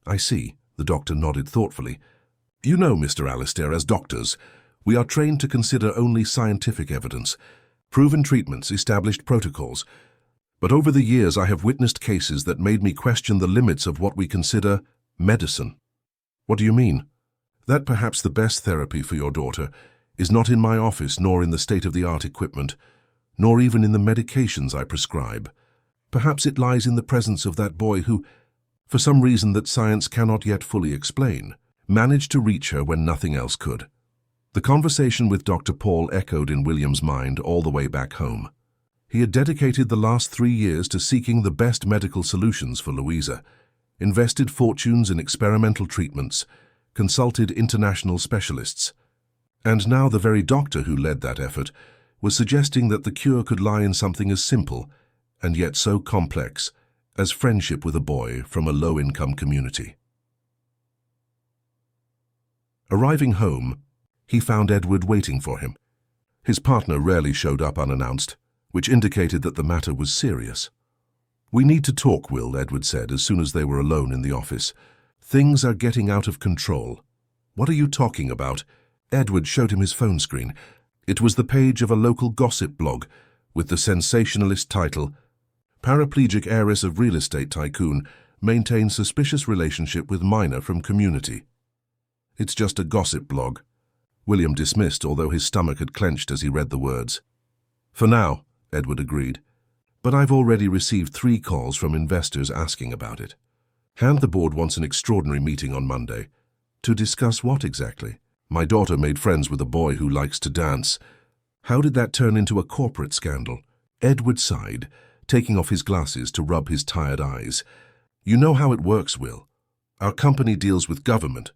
I see, the doctor nodded thoughtfully. You know, Mr. Alistair, as doctors, we are trained to consider only scientific evidence, proven treatments, established protocols. But over the years I have witnessed cases that made me question the limits of what we consider medicine. What do you mean? That perhaps the best therapy for your daughter is not in my office, nor in the state-of-the-art equipment, nor even in the medications I prescribe. Perhaps it lies in the presence of that boy who, for some reason that science cannot yet fully explain, managed to reach her when nothing else could. The conversation with Dr. Paul echoed in William's mind all the way back home. He had dedicated the last 3 years to seeking the best medical solutions for Louisa, invested fortunes in experimental treatments, consulted international specialists. And now the very doctor who led that effort was suggesting that the cure could lie in something as simple, and yet so complex, as friendship with a boy from a low-income community. Arriving home, he found Edward waiting for him. His partner rarely showed up unannounced, which indicated that the matter was serious. We need to talk, Will, Edward said as soon as they were alone in the office. Things are getting out of control. What are you talking about? Edward showed him his phone screen. It was the page of a local gossip blog with the sensationalist title, Paraplegic heiress of real estate tycoon maintains suspicious relationship with minor from community. It's just a gossip blog. William dismissed, although his stomach had clenched as he read the words. For now, Edward agreed. But I've already received 3 calls from investors asking about it. And the board wants an extraordinary meeting on Monday. To discuss what exactly? My daughter made friends with a boy who likes to dance. How did that turn into a corporate scandal? Edward sighed, taking off his glasses to rub his tired eyes. You know how it works, Will. Our company deals with government.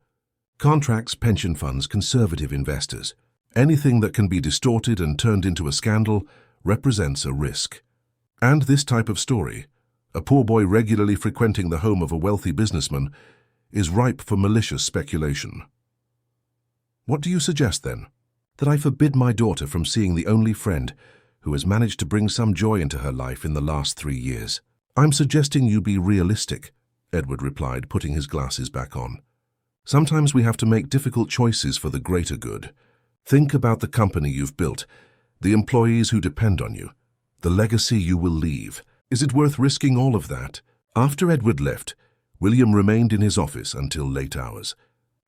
Contracts, pension funds, conservative investors. Anything that can be distorted and turned into a scandal represents a risk. And this type of story, a poor boy regularly frequenting the home of a wealthy businessman, is ripe for malicious speculation. What do you suggest, then? That I forbid my daughter from seeing the only friend who has managed to bring some joy into her life in the last 3 years. I'm suggesting you be realistic, Edward replied, putting his glasses back on. Sometimes we have to make difficult choices for the greater good. Think about the company you've built, the employees who depend on you, the legacy you will leave. Is it worth risking all of that? After Edward left, William remained in his office until late hours.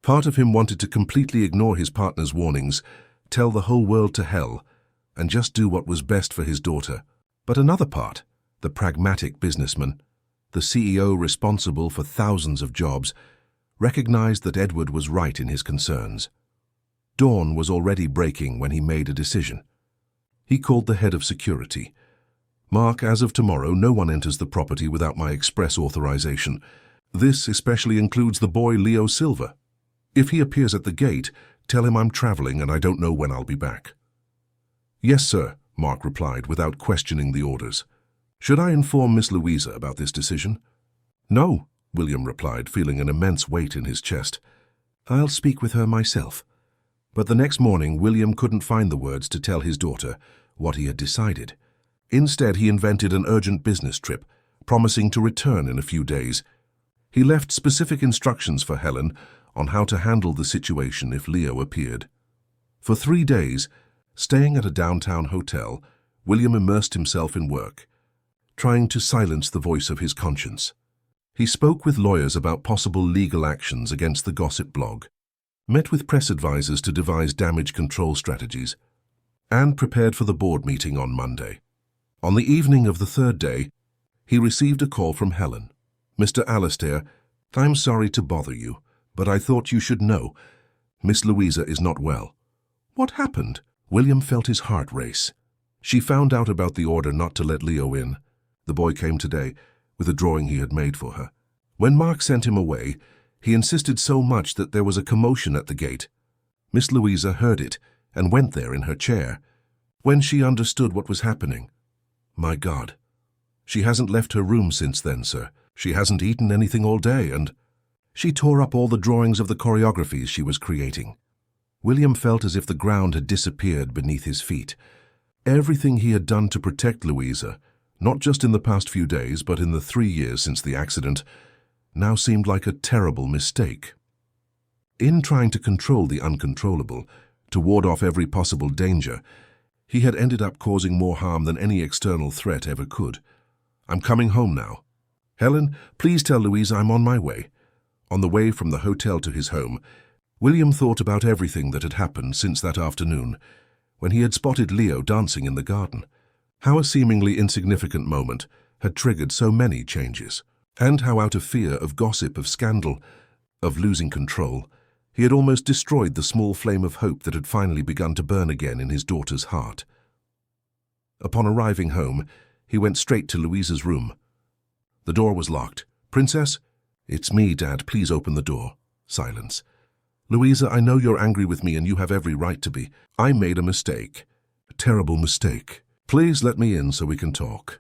Part of him wanted to completely ignore his partner's warnings, tell the whole world to hell, and just do what was best for his daughter. But another part, the pragmatic businessman, the CEO responsible for thousands of jobs, recognized that Edward was right in his concerns. Dawn was already breaking when he made a decision. He called the head of security. Mark, as of tomorrow, no one enters the property without my express authorization. This especially includes the boy Leo Silva. If he appears at the gate, tell him I'm traveling and I don't know when I'll be back. Yes, sir, Mark replied without questioning the orders. Should I inform Miss Louisa about this decision? No, William replied, feeling an immense weight in his chest. I'll speak with her myself. But the next morning, William couldn't find the words to tell his daughter what he had decided. Instead, he invented an urgent business trip, promising to return in a few days. He left specific instructions for Helen on how to handle the situation if Leo appeared. For 3 days, staying at a downtown hotel, William immersed himself in work, trying to silence the voice of his conscience. He spoke with lawyers about possible legal actions against the gossip blog, met with press advisors to devise damage control strategies, and prepared for the board meeting on Monday. On the evening of the 3rd day, he received a call from Helen. Mr. Alastair, I'm sorry to bother you, but I thought you should know. Miss Louisa is not well. What happened? William felt his heart race. She found out about the order not to let Leo in. The boy came today, with a drawing he had made for her. When Mark sent him away, he insisted so much that there was a commotion at the gate. Miss Louisa heard it and went there in her chair. When she understood what was happening, my God. She hasn't left her room since then, sir. She hasn't eaten anything all day, and she tore up all the drawings of the choreographies she was creating. William felt as if the ground had disappeared beneath his feet. Everything he had done to protect Louisa, not just in the past few days, but in the 3 years since the accident, now seemed like a terrible mistake. In trying to control the uncontrollable, to ward off every possible danger, he had ended up causing more harm than any external threat ever could. I'm coming home now. Helen, please tell Louisa I'm on my way. On the way from the hotel to his home, William thought about everything that had happened since that afternoon, when he had spotted Leo dancing in the garden. How a seemingly insignificant moment had triggered so many changes, and how out of fear of gossip, of scandal, of losing control, he had almost destroyed the small flame of hope that had finally begun to burn again in his daughter's heart. Upon arriving home, he went straight to Louisa's room. The door was locked. Princess? It's me, Dad. Please open the door. Silence. Louisa, I know you're angry with me and you have every right to be. I made a mistake. A terrible mistake. Please let me in so we can talk.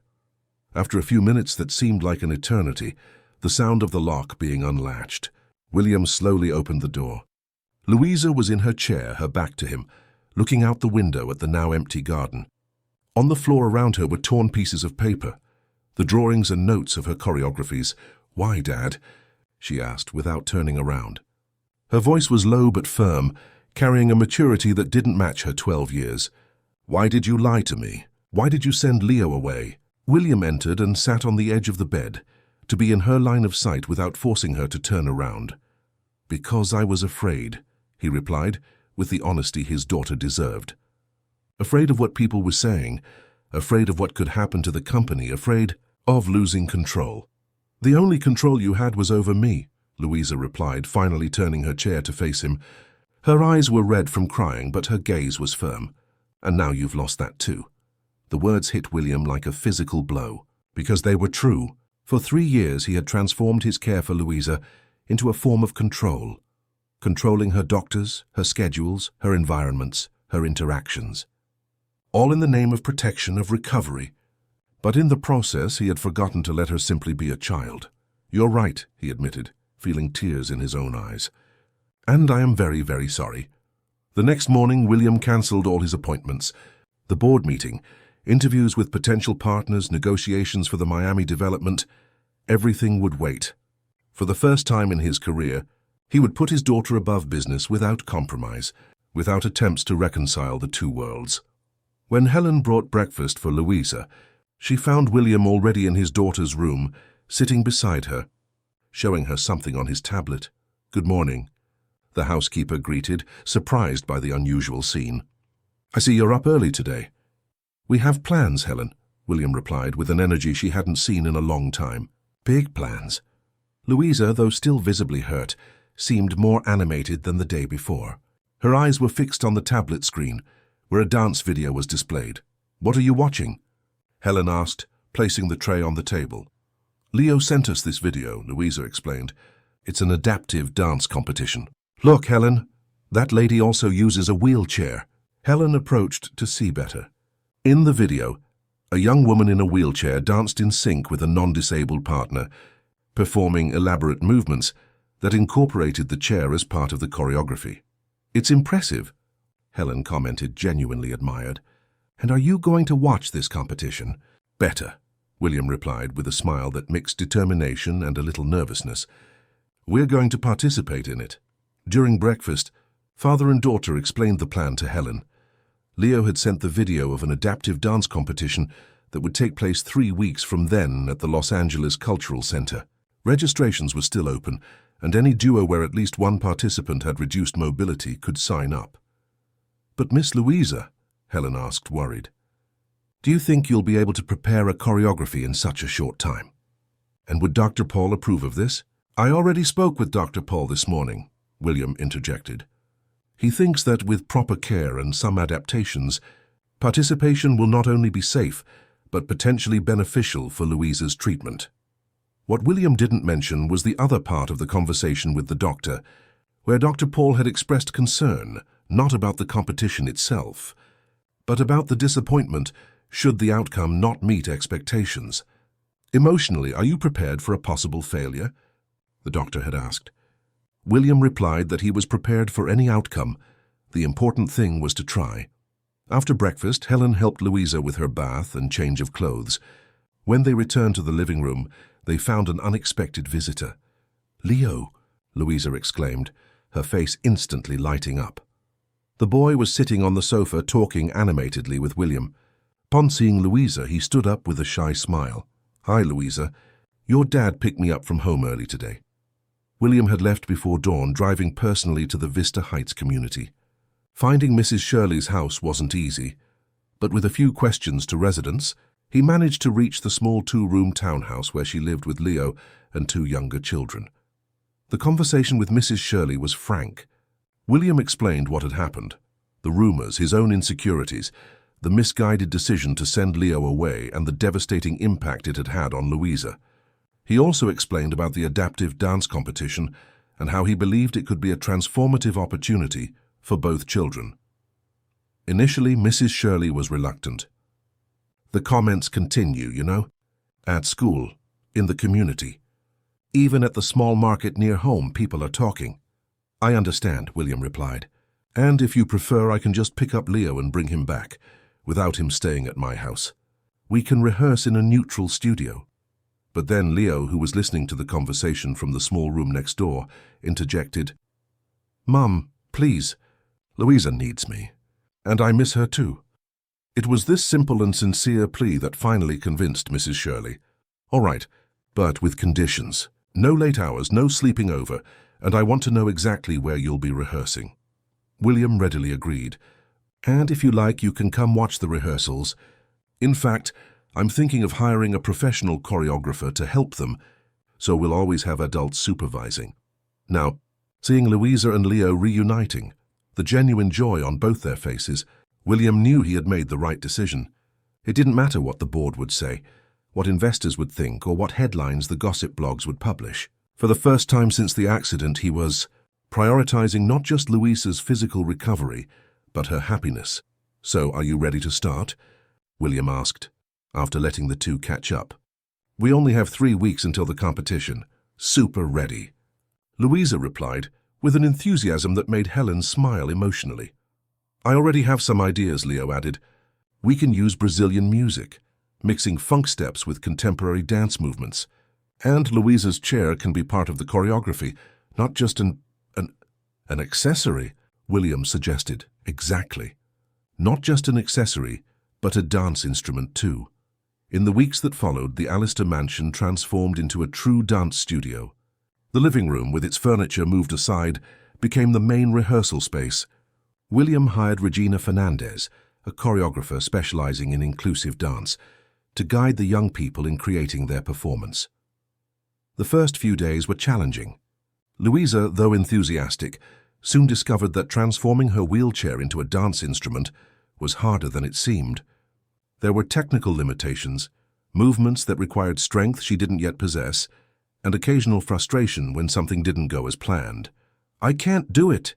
After a few minutes that seemed like an eternity, the sound of the lock being unlatched, William slowly opened the door. Louisa was in her chair, her back to him, looking out the window at the now empty garden. On the floor around her were torn pieces of paper, the drawings and notes of her choreographies. Why, Dad? She asked, without turning around. Her voice was low but firm, carrying a maturity that didn't match her 12 years. Why did you lie to me? Why did you send Leo away? William entered and sat on the edge of the bed, to be in her line of sight without forcing her to turn around. "Because I was afraid," he replied, with the honesty his daughter deserved. Afraid of what people were saying, afraid of what could happen to the company, afraid of losing control. "The only control you had was over me," Louisa replied, finally turning her chair to face him. Her eyes were red from crying, but her gaze was firm. "And now you've lost that too." The words hit William like a physical blow, because they were true. For 3 years he had transformed his care for Louisa into a form of control, controlling her doctors, her schedules, her environments, her interactions. All in the name of protection, of recovery. But in the process, he had forgotten to let her simply be a child. "You're right," he admitted, feeling tears in his own eyes. "And I am very, very sorry." The next morning, William cancelled all his appointments. The board meeting, interviews with potential partners, negotiations for the Miami development, everything would wait. For the first time in his career, he would put his daughter above business without compromise, without attempts to reconcile the two worlds. When Helen brought breakfast for Louisa, she found William already in his daughter's room, sitting beside her, showing her something on his tablet. "Good morning," the housekeeper greeted, surprised by the unusual scene. "I see you're up early today." "We have plans, Helen," William replied with an energy she hadn't seen in a long time. "Big plans." Louisa, though still visibly hurt, seemed more animated than the day before. Her eyes were fixed on the tablet screen, where a dance video was displayed. "What are you watching?" Helen asked, placing the tray on the table. "Leo sent us this video," Louisa explained. "It's an adaptive dance competition." "Look, Helen, that lady also uses a wheelchair." Helen approached to see better. In the video, a young woman in a wheelchair danced in sync with a non-disabled partner, performing elaborate movements that incorporated the chair as part of the choreography. "It's impressive," Helen commented, genuinely admired. "And are you going to watch this competition?" "Better," William replied with a smile that mixed determination and a little nervousness. "We're going to participate in it." During breakfast, father and daughter explained the plan to Helen. Leo had sent the video of an adaptive dance competition that would take place 3 weeks from then at the Los Angeles Cultural Center. Registrations were still open, and any duo where at least one participant had reduced mobility could sign up. "But Miss Louisa," Helen asked, worried, "do you think you'll be able to prepare a choreography in such a short time? And would Dr. Paul approve of this?" "I already spoke with Dr. Paul this morning," William interjected. "He thinks that with proper care and some adaptations, participation will not only be safe, but potentially beneficial for Louisa's treatment." What William didn't mention was the other part of the conversation with the doctor, where Dr. Paul had expressed concern, not about the competition itself, but about the disappointment should the outcome not meet expectations. "Emotionally, are you prepared for a possible failure?" the doctor had asked. William replied that he was prepared for any outcome. The important thing was to try. After breakfast, Helen helped Louisa with her bath and change of clothes. When they returned to the living room, they found an unexpected visitor. "Leo," Louisa exclaimed, her face instantly lighting up. The boy was sitting on the sofa talking animatedly with William. Upon seeing Louisa, he stood up with a shy smile. "Hi, Louisa. Your dad picked me up from home early today." William had left before dawn, driving personally to the Vista Heights community. Finding Mrs. Shirley's house wasn't easy, but with a few questions to residents, he managed to reach the small 2-room townhouse where she lived with Leo and 2 younger children. The conversation with Mrs. Shirley was frank. William explained what had happened, the rumors, his own insecurities, the misguided decision to send Leo away, and the devastating impact it had had on Louisa. He also explained about the adaptive dance competition and how he believed it could be a transformative opportunity for both children. Initially, Mrs. Shirley was reluctant. "The comments continue, you know, at school, in the community. Even at the small market near home, people are talking." "I understand," William replied. "And if you prefer, I can just pick up Leo and bring him back, without him staying at my house. We can rehearse in a neutral studio." But then Leo, who was listening to the conversation from the small room next door, interjected, "Mum, please, Louisa needs me, and I miss her too." It was this simple and sincere plea that finally convinced Mrs. Shirley. "All right, but with conditions. No late hours, no sleeping over, and I want to know exactly where you'll be rehearsing." William readily agreed. "And if you like, you can come watch the rehearsals. In fact, I'm thinking of hiring a professional choreographer to help them, so we'll always have adults supervising." Now, seeing Louisa and Leo reuniting, the genuine joy on both their faces, William knew he had made the right decision. It didn't matter what the board would say, what investors would think, or what headlines the gossip blogs would publish. For the first time since the accident, he was prioritizing not just Louisa's physical recovery, but her happiness. "So, are you ready to start?" William asked, after letting the two catch up. "We only have 3 weeks until the competition. Super ready," Louisa replied, with an enthusiasm that made Helen smile emotionally. "I already have some ideas," Leo added. "We can use Brazilian music, mixing funk steps with contemporary dance movements. And Louisa's chair can be part of the choreography, not just an accessory," William suggested. "Exactly. Not just an accessory, but a dance instrument too." In the weeks that followed, the Alistair mansion transformed into a true dance studio. The living room, with its furniture moved aside, became the main rehearsal space. William hired Regina Fernandez, a choreographer specializing in inclusive dance, to guide the young people in creating their performance. The first few days were challenging. Louisa, though enthusiastic, soon discovered that transforming her wheelchair into a dance instrument was harder than it seemed. There were technical limitations, movements that required strength she didn't yet possess, and occasional frustration when something didn't go as planned. "I can't do it,"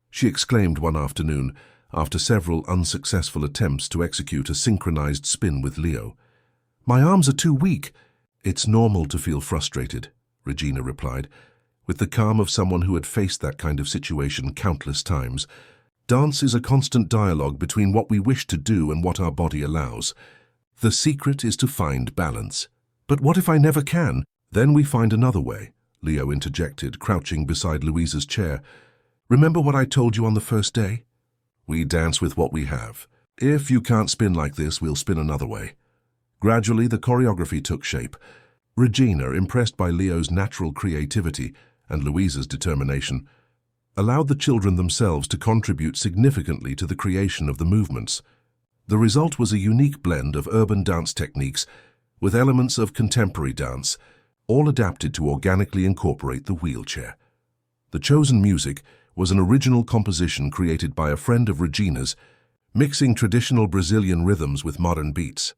she exclaimed one afternoon after several unsuccessful attempts to execute a synchronized spin with Leo. "My arms are too weak." "It's normal to feel frustrated," Regina replied, with the calm of someone who had faced that kind of situation countless times. "Dance is a constant dialogue between what we wish to do and what our body allows. The secret is to find balance." "But what if I never can?" "Then we find another way," Leo interjected, crouching beside Louisa's chair. "Remember what I told you on the first day? We dance with what we have. If you can't spin like this, we'll spin another way." Gradually, the choreography took shape. Regina, impressed by Leo's natural creativity and Louisa's determination, allowed the children themselves to contribute significantly to the creation of the movements. The result was a unique blend of urban dance techniques with elements of contemporary dance, all adapted to organically incorporate the wheelchair. The chosen music was an original composition created by a friend of Regina's, mixing traditional Brazilian rhythms with modern beats.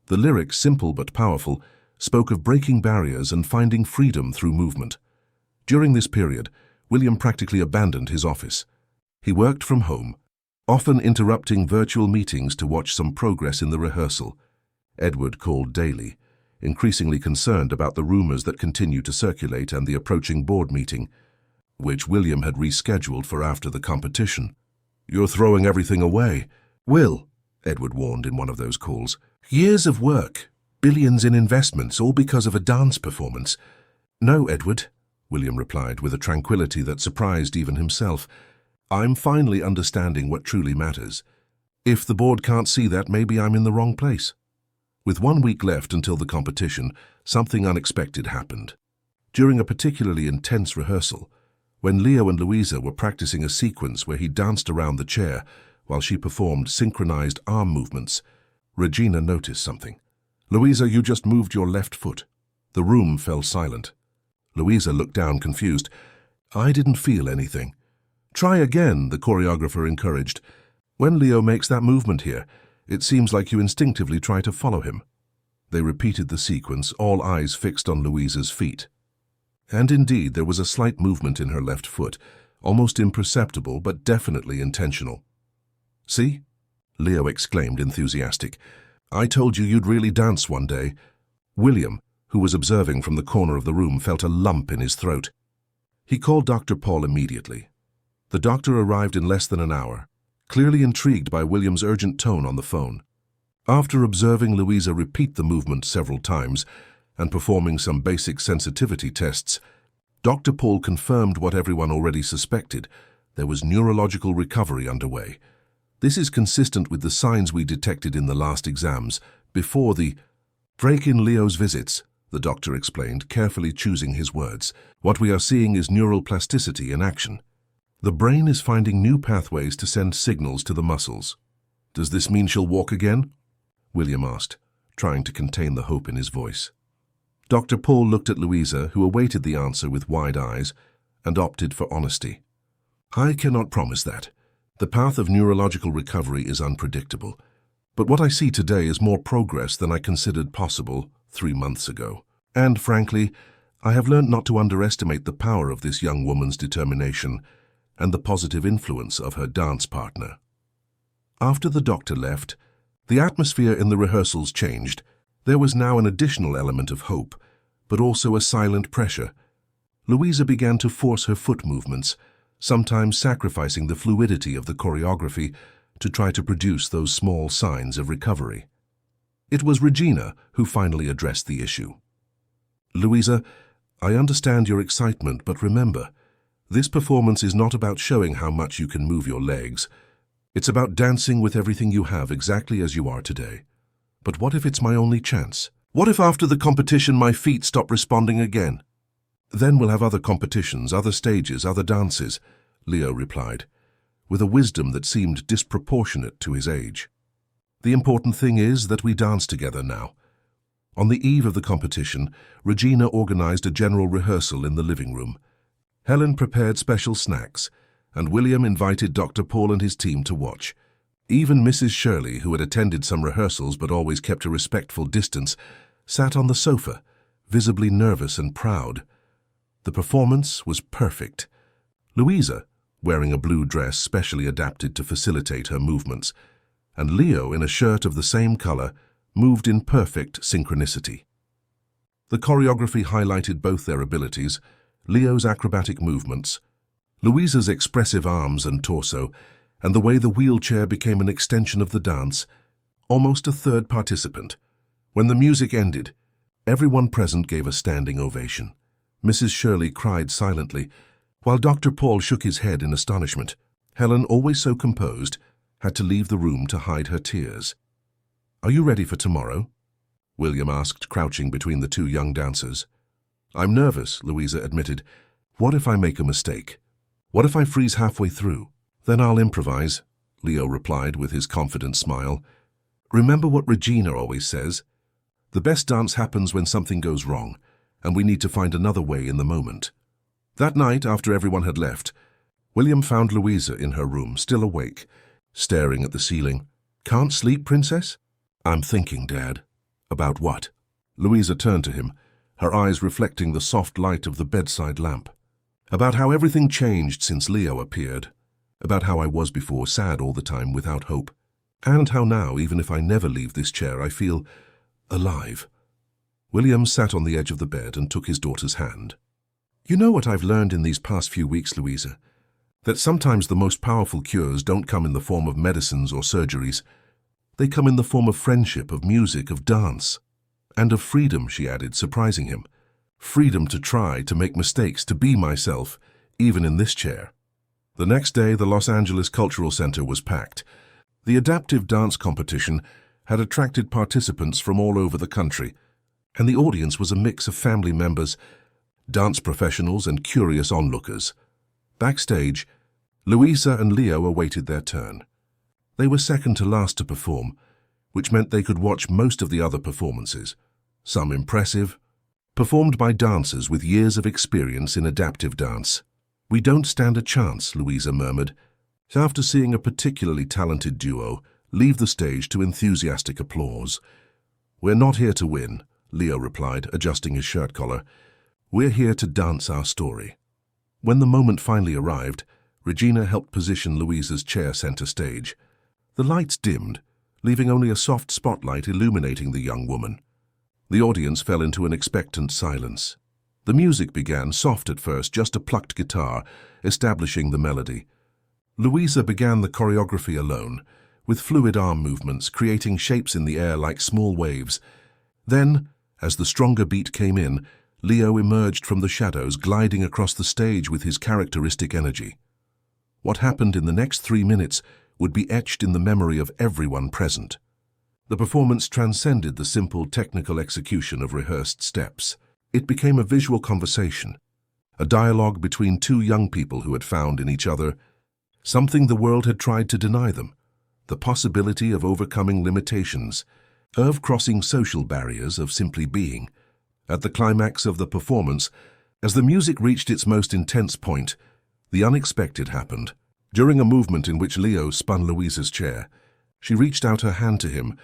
The lyrics, simple but powerful, spoke of breaking barriers and finding freedom through movement. During this period, William practically abandoned his office. He worked from home, often interrupting virtual meetings to watch some progress in the rehearsal. Edward called daily, increasingly concerned about the rumors that continued to circulate and the approaching board meeting, which William had rescheduled for after the competition. "You're throwing everything away." "Will," Edward warned in one of those calls. "Years of work, billions in investments, all because of a dance performance." "No, Edward," William replied with a tranquility that surprised even himself. "I'm finally understanding what truly matters. If the board can't see that, maybe I'm in the wrong place." With 1 week left until the competition, something unexpected happened. During a particularly intense rehearsal, when Leo and Louisa were practicing a sequence where he danced around the chair while she performed synchronized arm movements, Regina noticed something. "Louisa, you just moved your left foot." The room fell silent. Louisa looked down confused. "I didn't feel anything." "Try again," the choreographer encouraged. "When Leo makes that movement here, it seems like you instinctively try to follow him." They repeated the sequence, all eyes fixed on Louisa's feet. And indeed, there was a slight movement in her left foot, almost imperceptible but definitely intentional. "See?" Leo exclaimed, enthusiastic. "I told you you'd really dance one day." William, who was observing from the corner of the room, felt a lump in his throat. He called Dr. Paul immediately. The doctor arrived in less than an hour, clearly intrigued by William's urgent tone on the phone. After observing Louisa repeat the movement several times and performing some basic sensitivity tests, Dr. Paul confirmed what everyone already suspected: there was neurological recovery underway. This is consistent with the signs we detected in the last exams, before the break in Leo's visits, the doctor explained, carefully choosing his words. What we are seeing is neural plasticity in action. The brain is finding new pathways to send signals to the muscles. Does this mean she'll walk again? William asked, trying to contain the hope in his voice. Dr. Paul looked at Louisa, who awaited the answer with wide eyes, and opted for honesty. I cannot promise that. The path of neurological recovery is unpredictable. But what I see today is more progress than I considered possible 3 months ago. And, frankly, I have learned not to underestimate the power of this young woman's determination and the positive influence of her dance partner. After the doctor left, the atmosphere in the rehearsals changed. There was now an additional element of hope, but also a silent pressure. Louisa began to force her foot movements, sometimes sacrificing the fluidity of the choreography to try to produce those small signs of recovery. It was Regina who finally addressed the issue. Louisa, I understand your excitement, but remember, this performance is not about showing how much you can move your legs. It's about dancing with everything you have exactly as you are today. But what if it's my only chance? What if after the competition my feet stop responding again? Then we'll have other competitions, other stages, other dances, Leo replied, with a wisdom that seemed disproportionate to his age. The important thing is that we dance together now. On the eve of the competition, Regina organized a general rehearsal in the living room. Helen prepared special snacks, and William invited Dr. Paul and his team to watch. Even Mrs. Shirley, who had attended some rehearsals but always kept a respectful distance, sat on the sofa, visibly nervous and proud. The performance was perfect. Louisa, wearing a blue dress specially adapted to facilitate her movements, and Leo, in a shirt of the same color, moved in perfect synchronicity. The choreography highlighted both their abilities, Leo's acrobatic movements, Louisa's expressive arms and torso, and the way the wheelchair became an extension of the dance, almost a third participant. When the music ended, everyone present gave a standing ovation. Mrs. Shirley cried silently, while Dr. Paul shook his head in astonishment. Helen, always so composed, had to leave the room to hide her tears. Are you ready for tomorrow? William asked, crouching between the two young dancers. I'm nervous, Louisa admitted. What if I make a mistake? What if I freeze halfway through? Then I'll improvise, Leo replied with his confident smile. Remember what Regina always says? The best dance happens when something goes wrong, and we need to find another way in the moment. That night, after everyone had left, William found Louisa in her room, still awake, staring at the ceiling. Can't sleep, Princess? I'm thinking, Dad. About what? Louisa turned to him, her eyes reflecting the soft light of the bedside lamp. About how everything changed since Leo appeared. About how I was before, sad all the time, without hope. And how now, even if I never leave this chair, I feel alive. William sat on the edge of the bed and took his daughter's hand. You know what I've learned in these past few weeks, Louisa? That sometimes the most powerful cures don't come in the form of medicines or surgeries. They come in the form of friendship, of music, of dance. And of freedom, she added, surprising him. Freedom to try, to make mistakes, to be myself, even in this chair. The next day, the Los Angeles Cultural Center was packed. The adaptive dance competition had attracted participants from all over the country, and the audience was a mix of family members, dance professionals, and curious onlookers. Backstage, Louisa and Leo awaited their turn. They were second to last to perform, which meant they could watch most of the other performances, some impressive, performed by dancers with years of experience in adaptive dance. We don't stand a chance, Louisa murmured, after seeing a particularly talented duo leave the stage to enthusiastic applause. We're not here to win, Leo replied, adjusting his shirt collar. We're here to dance our story. When the moment finally arrived, Regina helped position Louisa's chair center stage. The lights dimmed, leaving only a soft spotlight illuminating the young woman. The audience fell into an expectant silence. The music began, soft at first, just a plucked guitar, establishing the melody. Louisa began the choreography alone, with fluid arm movements, creating shapes in the air like small waves. Then, as the stronger beat came in, Leo emerged from the shadows, gliding across the stage with his characteristic energy. What happened in the next 3 minutes would be etched in the memory of everyone present. The performance transcended the simple technical execution of rehearsed steps. It became a visual conversation, a dialogue between two young people who had found in each other something the world had tried to deny them: the possibility of overcoming limitations, of crossing social barriers, of simply being. At the climax of the performance, as the music reached its most intense point, the unexpected happened. During a movement in which Leo spun Louisa's chair, she reached out her hand to him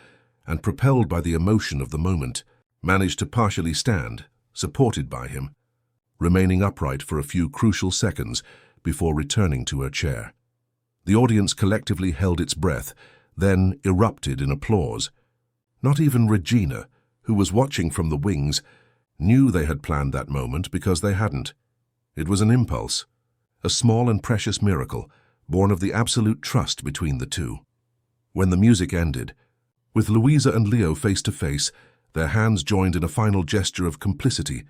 and, propelled by the emotion of the moment, managed to partially stand, supported by him, remaining upright for a few crucial seconds before returning to her chair. The audience collectively held its breath, then erupted in applause. Not even Regina, who was watching from the wings, knew they had planned that moment, because they hadn't. It was an impulse, a small and precious miracle, born of the absolute trust between the two. When the music ended, with Louisa and Leo face to face, their hands joined in a final gesture of complicity,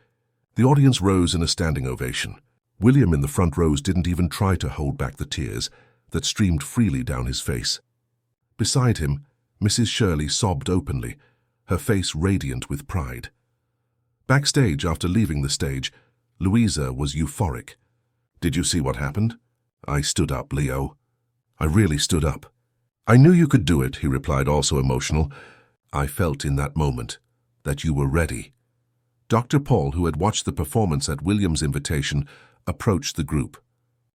the audience rose in a standing ovation. William in the front rows didn't even try to hold back the tears that streamed freely down his face. Beside him, Mrs. Shirley sobbed openly, her face radiant with pride. Backstage, after leaving the stage, Louisa was euphoric. "Did you see what happened?" "I stood up, Leo. I really stood up." "I knew you could do it," he replied, also emotional. "I felt in that moment that you were ready." Dr. Paul, who had watched the performance at William's invitation, approached the group.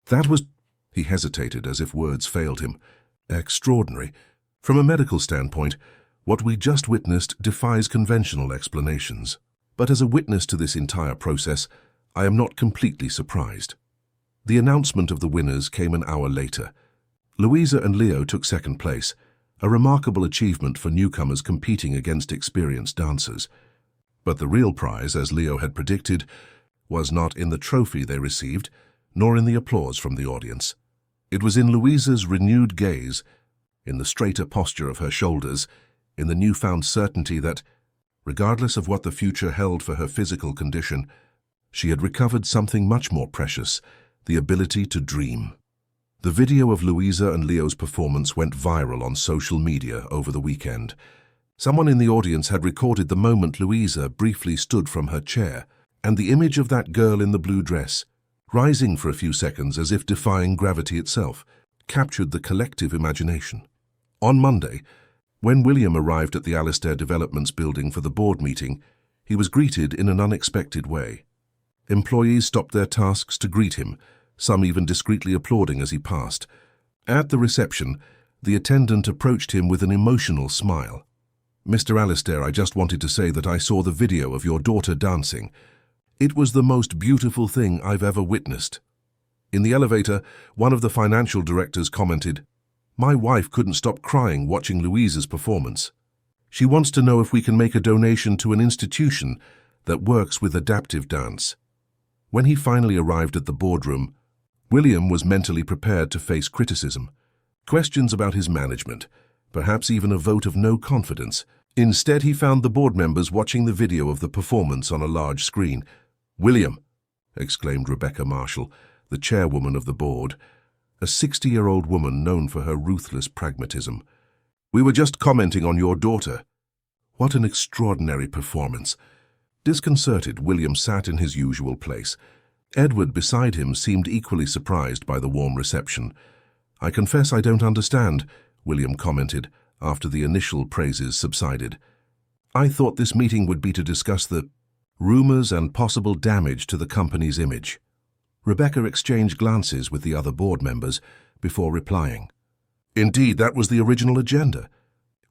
"That was—" He hesitated, as if words failed him. "Extraordinary. From a medical standpoint, what we just witnessed defies conventional explanations. But as a witness to this entire process, I am not completely surprised." The announcement of the winners came an hour later. Louisa and Leo took second place, a remarkable achievement for newcomers competing against experienced dancers. But the real prize, as Leo had predicted, was not in the trophy they received, nor in the applause from the audience. It was in Louisa's renewed gaze, in the straighter posture of her shoulders, in the newfound certainty that, regardless of what the future held for her physical condition, she had recovered something much more precious: the ability to dream. The video of Louisa and Leo's performance went viral on social media over the weekend. Someone in the audience had recorded the moment Louisa briefly stood from her chair, and the image of that girl in the blue dress, rising for a few seconds as if defying gravity itself, captured the collective imagination. On Monday, when William arrived at the Alistair Developments building for the board meeting, he was greeted in an unexpected way. Employees stopped their tasks to greet him, some even discreetly applauding as he passed. At the reception, the attendant approached him with an emotional smile. "Mr. Alistair, I just wanted to say that I saw the video of your daughter dancing. It was the most beautiful thing I've ever witnessed." In the elevator, one of the financial directors commented, "My wife couldn't stop crying watching Louisa's performance. She wants to know if we can make a donation to an institution that works with adaptive dance." When he finally arrived at the boardroom, William was mentally prepared to face criticism, questions about his management, perhaps even a vote of no confidence. Instead, he found the board members watching the video of the performance on a large screen. "William," exclaimed Rebecca Marshall, the chairwoman of the board, a 60-year-old woman known for her ruthless pragmatism, "we were just commenting on your daughter." What an extraordinary performance. Disconcerted, William sat in his usual place. Edward, beside him, seemed equally surprised by the warm reception. "I confess I don't understand," William commented, after the initial praises subsided. "I thought this meeting would be to discuss the rumors and possible damage to the company's image." Rebecca exchanged glances with the other board members before replying, "Indeed, that was the original agenda."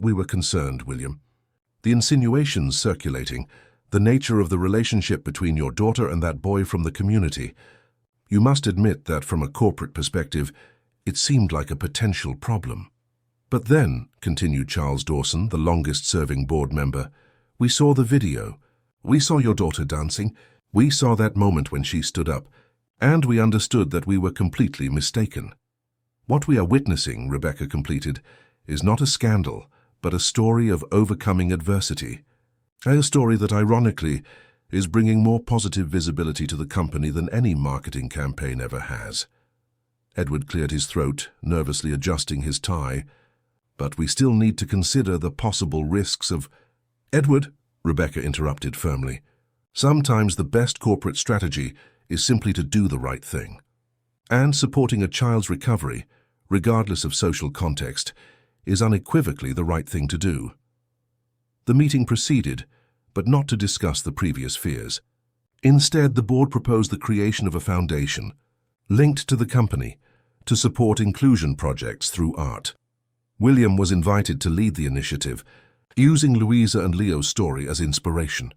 "We were concerned, William. The insinuations circulating, the nature of the relationship between your daughter and that boy from the community. You must admit that from a corporate perspective, it seemed like a potential problem." "But then," continued Charles Dawson, the longest-serving board member, "we saw the video. We saw your daughter dancing. We saw that moment when she stood up, and we understood that we were completely mistaken." "What we are witnessing," Rebecca completed, "is not a scandal, but a story of overcoming adversity. A story that, ironically, is bringing more positive visibility to the company than any marketing campaign ever has." Edward cleared his throat, nervously adjusting his tie. But we still need to consider the possible risks of— Edward, Rebecca interrupted firmly. Sometimes the best corporate strategy is simply to do the right thing. And supporting a child's recovery, regardless of social context, is unequivocally the right thing to do. The meeting proceeded, but not to discuss the previous fears. Instead, the board proposed the creation of a foundation, linked to the company, to support inclusion projects through art. William was invited to lead the initiative, using Louisa and Leo's story as inspiration.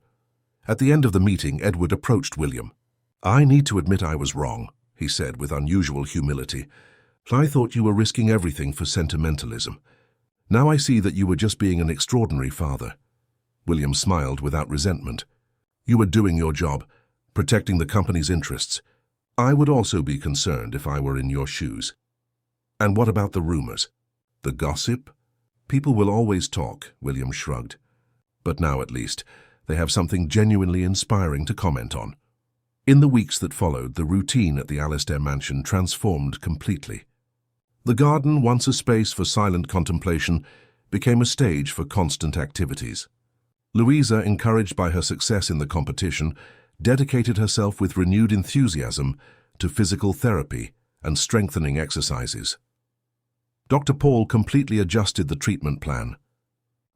At the end of the meeting, Edward approached William. "I need to admit I was wrong," he said with unusual humility. "I thought you were risking everything for sentimentalism. Now I see that you were just being an extraordinary father." William smiled without resentment. "You were doing your job, protecting the company's interests. I would also be concerned if I were in your shoes." "And what about the rumors? The gossip?" "People will always talk," William shrugged. "But now, at least, they have something genuinely inspiring to comment on." In the weeks that followed, the routine at the Alastair mansion transformed completely. The garden, once a space for silent contemplation, became a stage for constant activities. Louisa, encouraged by her success in the competition, dedicated herself with renewed enthusiasm to physical therapy and strengthening exercises. Dr. Paul completely adjusted the treatment plan.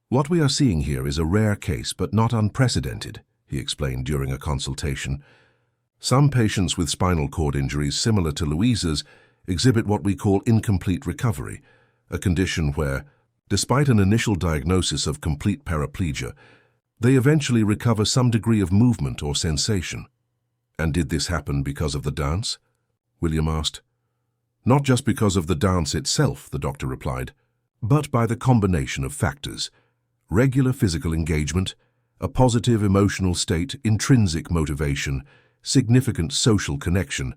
"What we are seeing here is a rare case, but not unprecedented," he explained during a consultation. "Some patients with spinal cord injuries similar to Louisa's exhibit what we call incomplete recovery, a condition where, despite an initial diagnosis of complete paraplegia, they eventually recover some degree of movement or sensation." "And did this happen because of the dance?" William asked. "Not just because of the dance itself," the doctor replied, "but by the combination of factors: regular physical engagement, a positive emotional state, intrinsic motivation, significant social connection.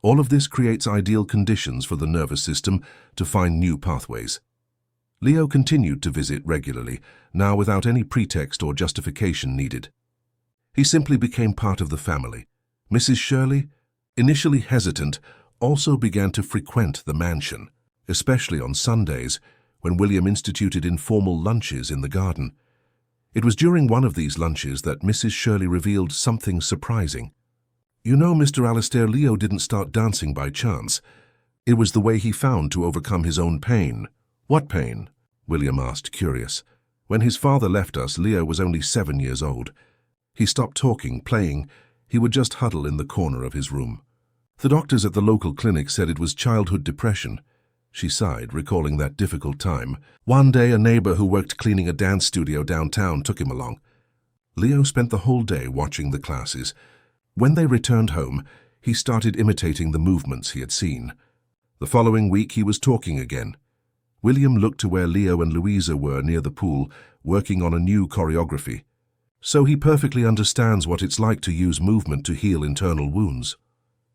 All of this creates ideal conditions for the nervous system to find new pathways." Leo continued to visit regularly, now without any pretext or justification needed. He simply became part of the family. Mrs. Shirley, initially hesitant, also began to frequent the mansion, especially on Sundays, when William instituted informal lunches in the garden. It was during one of these lunches that Mrs. Shirley revealed something surprising. "You know, Mr. Alastair, Leo didn't start dancing by chance. It was the way he found to overcome his own pain." "What pain?" William asked, curious. "When his father left us, Leo was only 7 years old. He stopped talking, playing. He would just huddle in the corner of his room. The doctors at the local clinic said it was childhood depression." She sighed, recalling that difficult time. "One day, a neighbor who worked cleaning a dance studio downtown took him along. Leo spent the whole day watching the classes. When they returned home, he started imitating the movements he had seen. The following week, he was talking again." William looked to where Leo and Louisa were near the pool, working on a new choreography. "So he perfectly understands what it's like to use movement to heal internal wounds."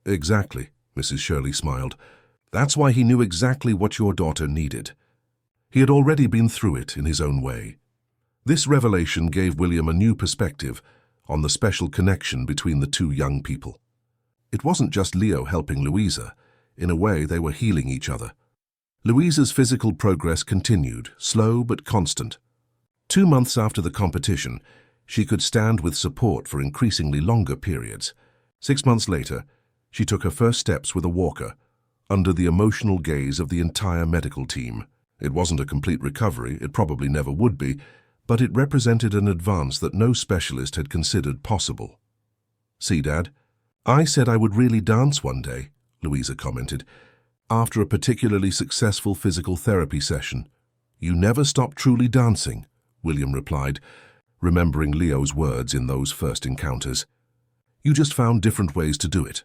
"Exactly," Mrs. Shirley smiled. "That's why he knew exactly what your daughter needed. He had already been through it in his own way." This revelation gave William a new perspective on the special connection between the two young people. It wasn't just Leo helping Louisa. In a way, they were healing each other. Louisa's physical progress continued, slow but constant. 2 months after the competition, she could stand with support for increasingly longer periods. 6 months later, she took her first steps with a walker, under the emotional gaze of the entire medical team. It wasn't a complete recovery, it probably never would be, but it represented an advance that no specialist had considered possible. "See, Dad, I said I would really dance one day," Louisa commented, after a particularly successful physical therapy session. "You never stop truly dancing," William replied, remembering Leo's words in those first encounters. "You just found different ways to do it."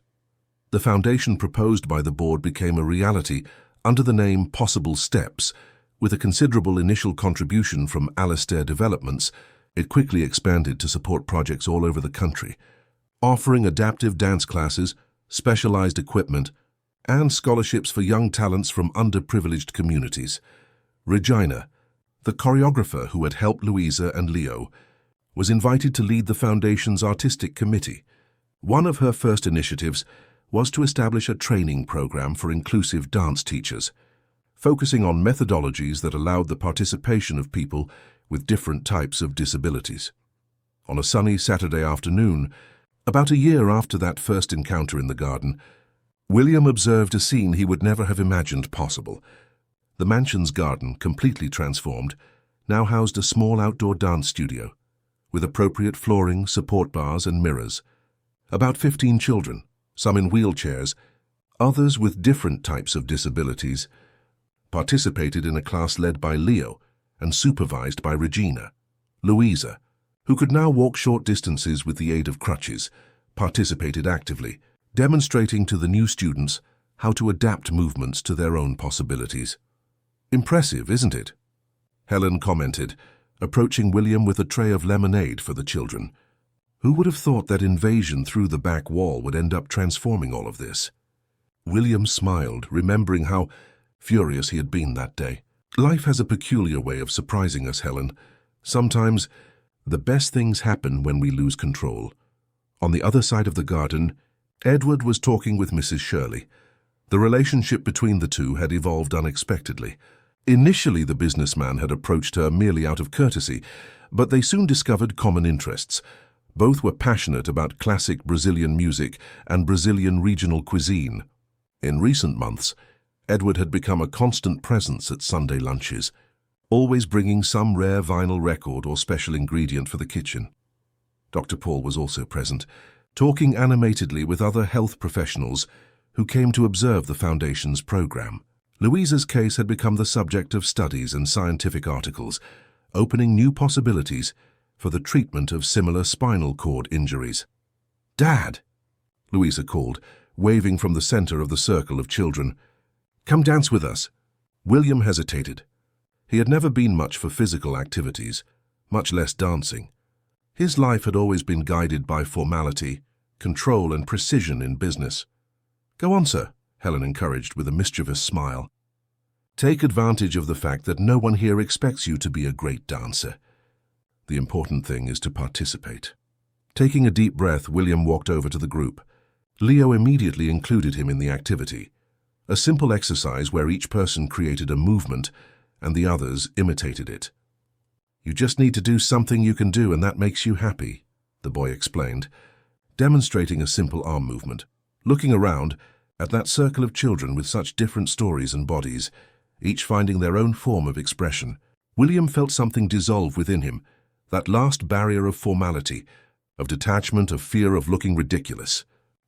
The foundation proposed by the board became a reality under the name Possible Steps. With a considerable initial contribution from Alastair Developments, it quickly expanded to support projects all over the country, offering adaptive dance classes, specialized equipment, and scholarships for young talents from underprivileged communities. Regina, the choreographer who had helped Louisa and Leo, was invited to lead the foundation's artistic committee. One of her first initiatives was to establish a training program for inclusive dance teachers. focusing on methodologies that allowed the participation of people with different types of disabilities. On a sunny Saturday afternoon, about a year after that first encounter in the garden, William observed a scene he would never have imagined possible. The mansion's garden, completely transformed, now housed a small outdoor dance studio, with appropriate flooring, support bars, and mirrors. About 15 children, some in wheelchairs, others with different types of disabilities, participated in a class led by Leo and supervised by Regina. Louisa, who could now walk short distances with the aid of crutches, participated actively, demonstrating to the new students how to adapt movements to their own possibilities. "Impressive, isn't it?" Helen commented, approaching William with a tray of lemonade for the children. Who would have thought that invasion through the back wall would end up transforming all of this? William smiled, remembering how furious he had been that day. "Life has a peculiar way of surprising us, Helen. Sometimes the best things happen when we lose control." On the other side of the garden, Edward was talking with Mrs. Shirley. The relationship between the two had evolved unexpectedly. Initially, the businessman had approached her merely out of courtesy, but they soon discovered common interests. Both were passionate about classic Brazilian music and Brazilian regional cuisine. In recent months, Edward had become a constant presence at Sunday lunches, always bringing some rare vinyl record or special ingredient for the kitchen. Dr. Paul was also present, talking animatedly with other health professionals who came to observe the Foundation's program. Louisa's case had become the subject of studies and scientific articles, opening new possibilities for the treatment of similar spinal cord injuries. "Dad," Louisa called, waving from the center of the circle of children. "Come dance with us." William hesitated. He had never been much for physical activities, much less dancing. His life had always been guided by formality, control, and precision in business. "Go on, sir," Helen encouraged with a mischievous smile. "Take advantage of the fact that no one here expects you to be a great dancer. The important thing is to participate." Taking a deep breath, William walked over to the group. Leo immediately included him in the activity, a simple exercise where each person created a movement and the others imitated it. "You just need to do something you can do and that makes you happy," the boy explained, demonstrating a simple arm movement. Looking around at that circle of children with such different stories and bodies, each finding their own form of expression, William felt something dissolve within him, that last barrier of formality, of detachment, of fear of looking ridiculous.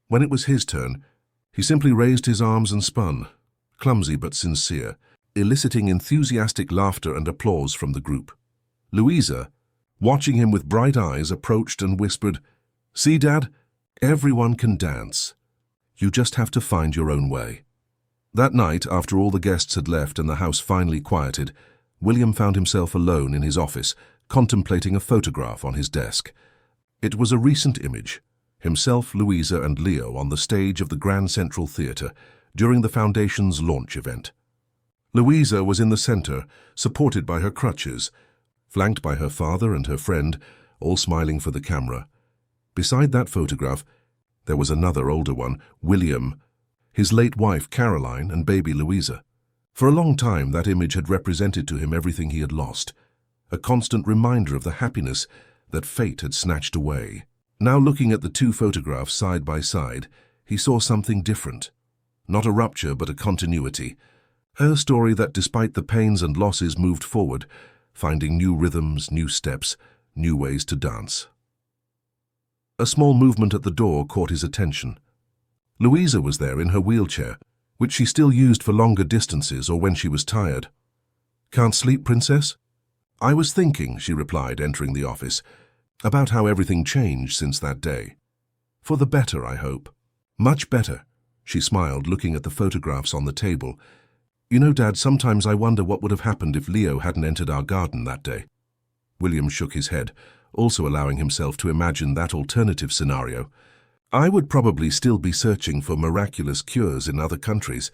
When it was his turn, he simply raised his arms and spun, clumsy but sincere, eliciting enthusiastic laughter and applause from the group. Louisa, watching him with bright eyes, approached and whispered, "See, Dad, everyone can dance. You just have to find your own way." That night, after all the guests had left and the house finally quieted, William found himself alone in his office, contemplating a photograph on his desk. It was a recent image, himself, Louisa, and Leo on the stage of the Grand Central Theatre during the Foundation's launch event. Louisa was in the center, supported by her crutches, flanked by her father and her friend, all smiling for the camera. Beside that photograph, there was another older one, William, his late wife Caroline, and baby Louisa. For a long time, that image had represented to him everything he had lost, a constant reminder of the happiness that fate had snatched away. Now, looking at the two photographs side by side, he saw something different. Not a rupture, but a continuity. Her story that, despite the pains and losses, moved forward, finding new rhythms, new steps, new ways to dance. A small movement at the door caught his attention. Louisa was there in her wheelchair, which she still used for longer distances or when she was tired. "Can't sleep, Princess?" "I was thinking," she replied, entering the office, "about how everything changed since that day. For the better, I hope." "Much better," she smiled, looking at the photographs on the table. "You know, Dad, sometimes I wonder what would have happened if Leo hadn't entered our garden that day." William shook his head, also allowing himself to imagine that alternative scenario. "I would probably still be searching for miraculous cures in other countries,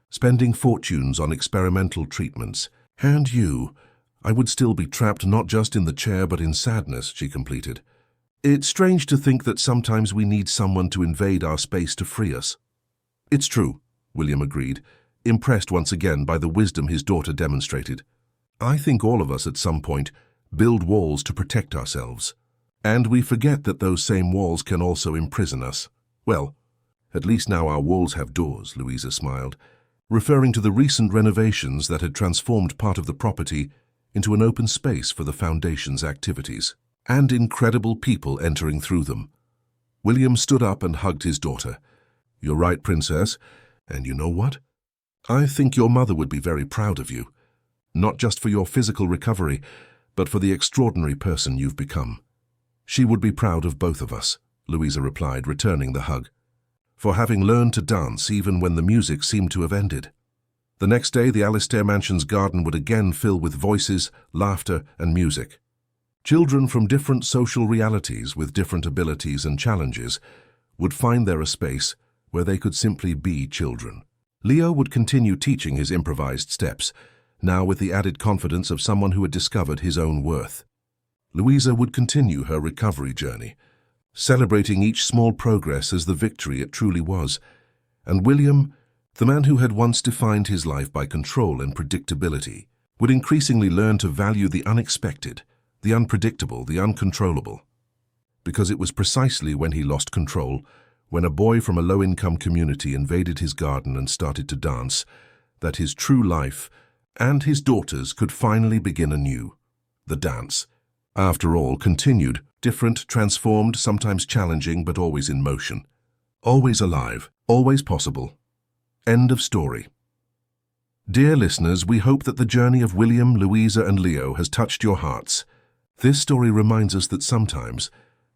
spending fortunes on experimental treatments. And you, I would still be trapped not just in the chair but in sadness," she completed. "It's strange to think that sometimes we need someone to invade our space to free us." "It's true," William agreed. impressed once again by the wisdom his daughter demonstrated. I think all of us at some point build walls to protect ourselves. And we forget that those same walls can also imprison us. Well, at least now our walls have doors, Louisa smiled, referring to the recent renovations that had transformed part of the property into an open space for the foundation's activities, and incredible people entering through them. William stood up and hugged his daughter. You're right, Princess, and you know what? I think your mother would be very proud of you, not just for your physical recovery, but for the extraordinary person you've become. She would be proud of both of us, Louisa replied, returning the hug, for having learned to dance even when the music seemed to have ended. The next day, the Alistair Mansion's garden would again fill with voices, laughter, and music. Children from different social realities with different abilities and challenges would find there a space where they could simply be children. Leo would continue teaching his improvised steps, now with the added confidence of someone who had discovered his own worth. Louisa would continue her recovery journey, celebrating each small progress as the victory it truly was. And William, the man who had once defined his life by control and predictability, would increasingly learn to value the unexpected, the unpredictable, the uncontrollable. Because it was precisely when he lost control, when a boy from a low-income community invaded his garden and started to dance, that his true life and his daughter's could finally begin anew. The dance, after all, continued, different, transformed, sometimes challenging, but always in motion. Always alive, always possible. End of story. Dear listeners, we hope that the journey of William, Louisa, and Leo has touched your hearts. This story reminds us that sometimes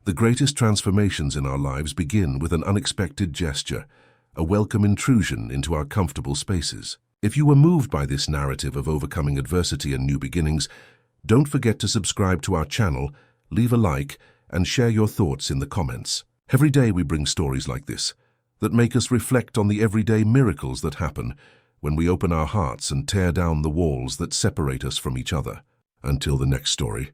the greatest transformations in our lives begin with an unexpected gesture, a welcome intrusion into our comfortable spaces. If you were moved by this narrative of overcoming adversity and new beginnings, don't forget to subscribe to our channel, leave a like, and share your thoughts in the comments. Every day we bring stories like this that make us reflect on the everyday miracles that happen when we open our hearts and tear down the walls that separate us from each other. Until the next story.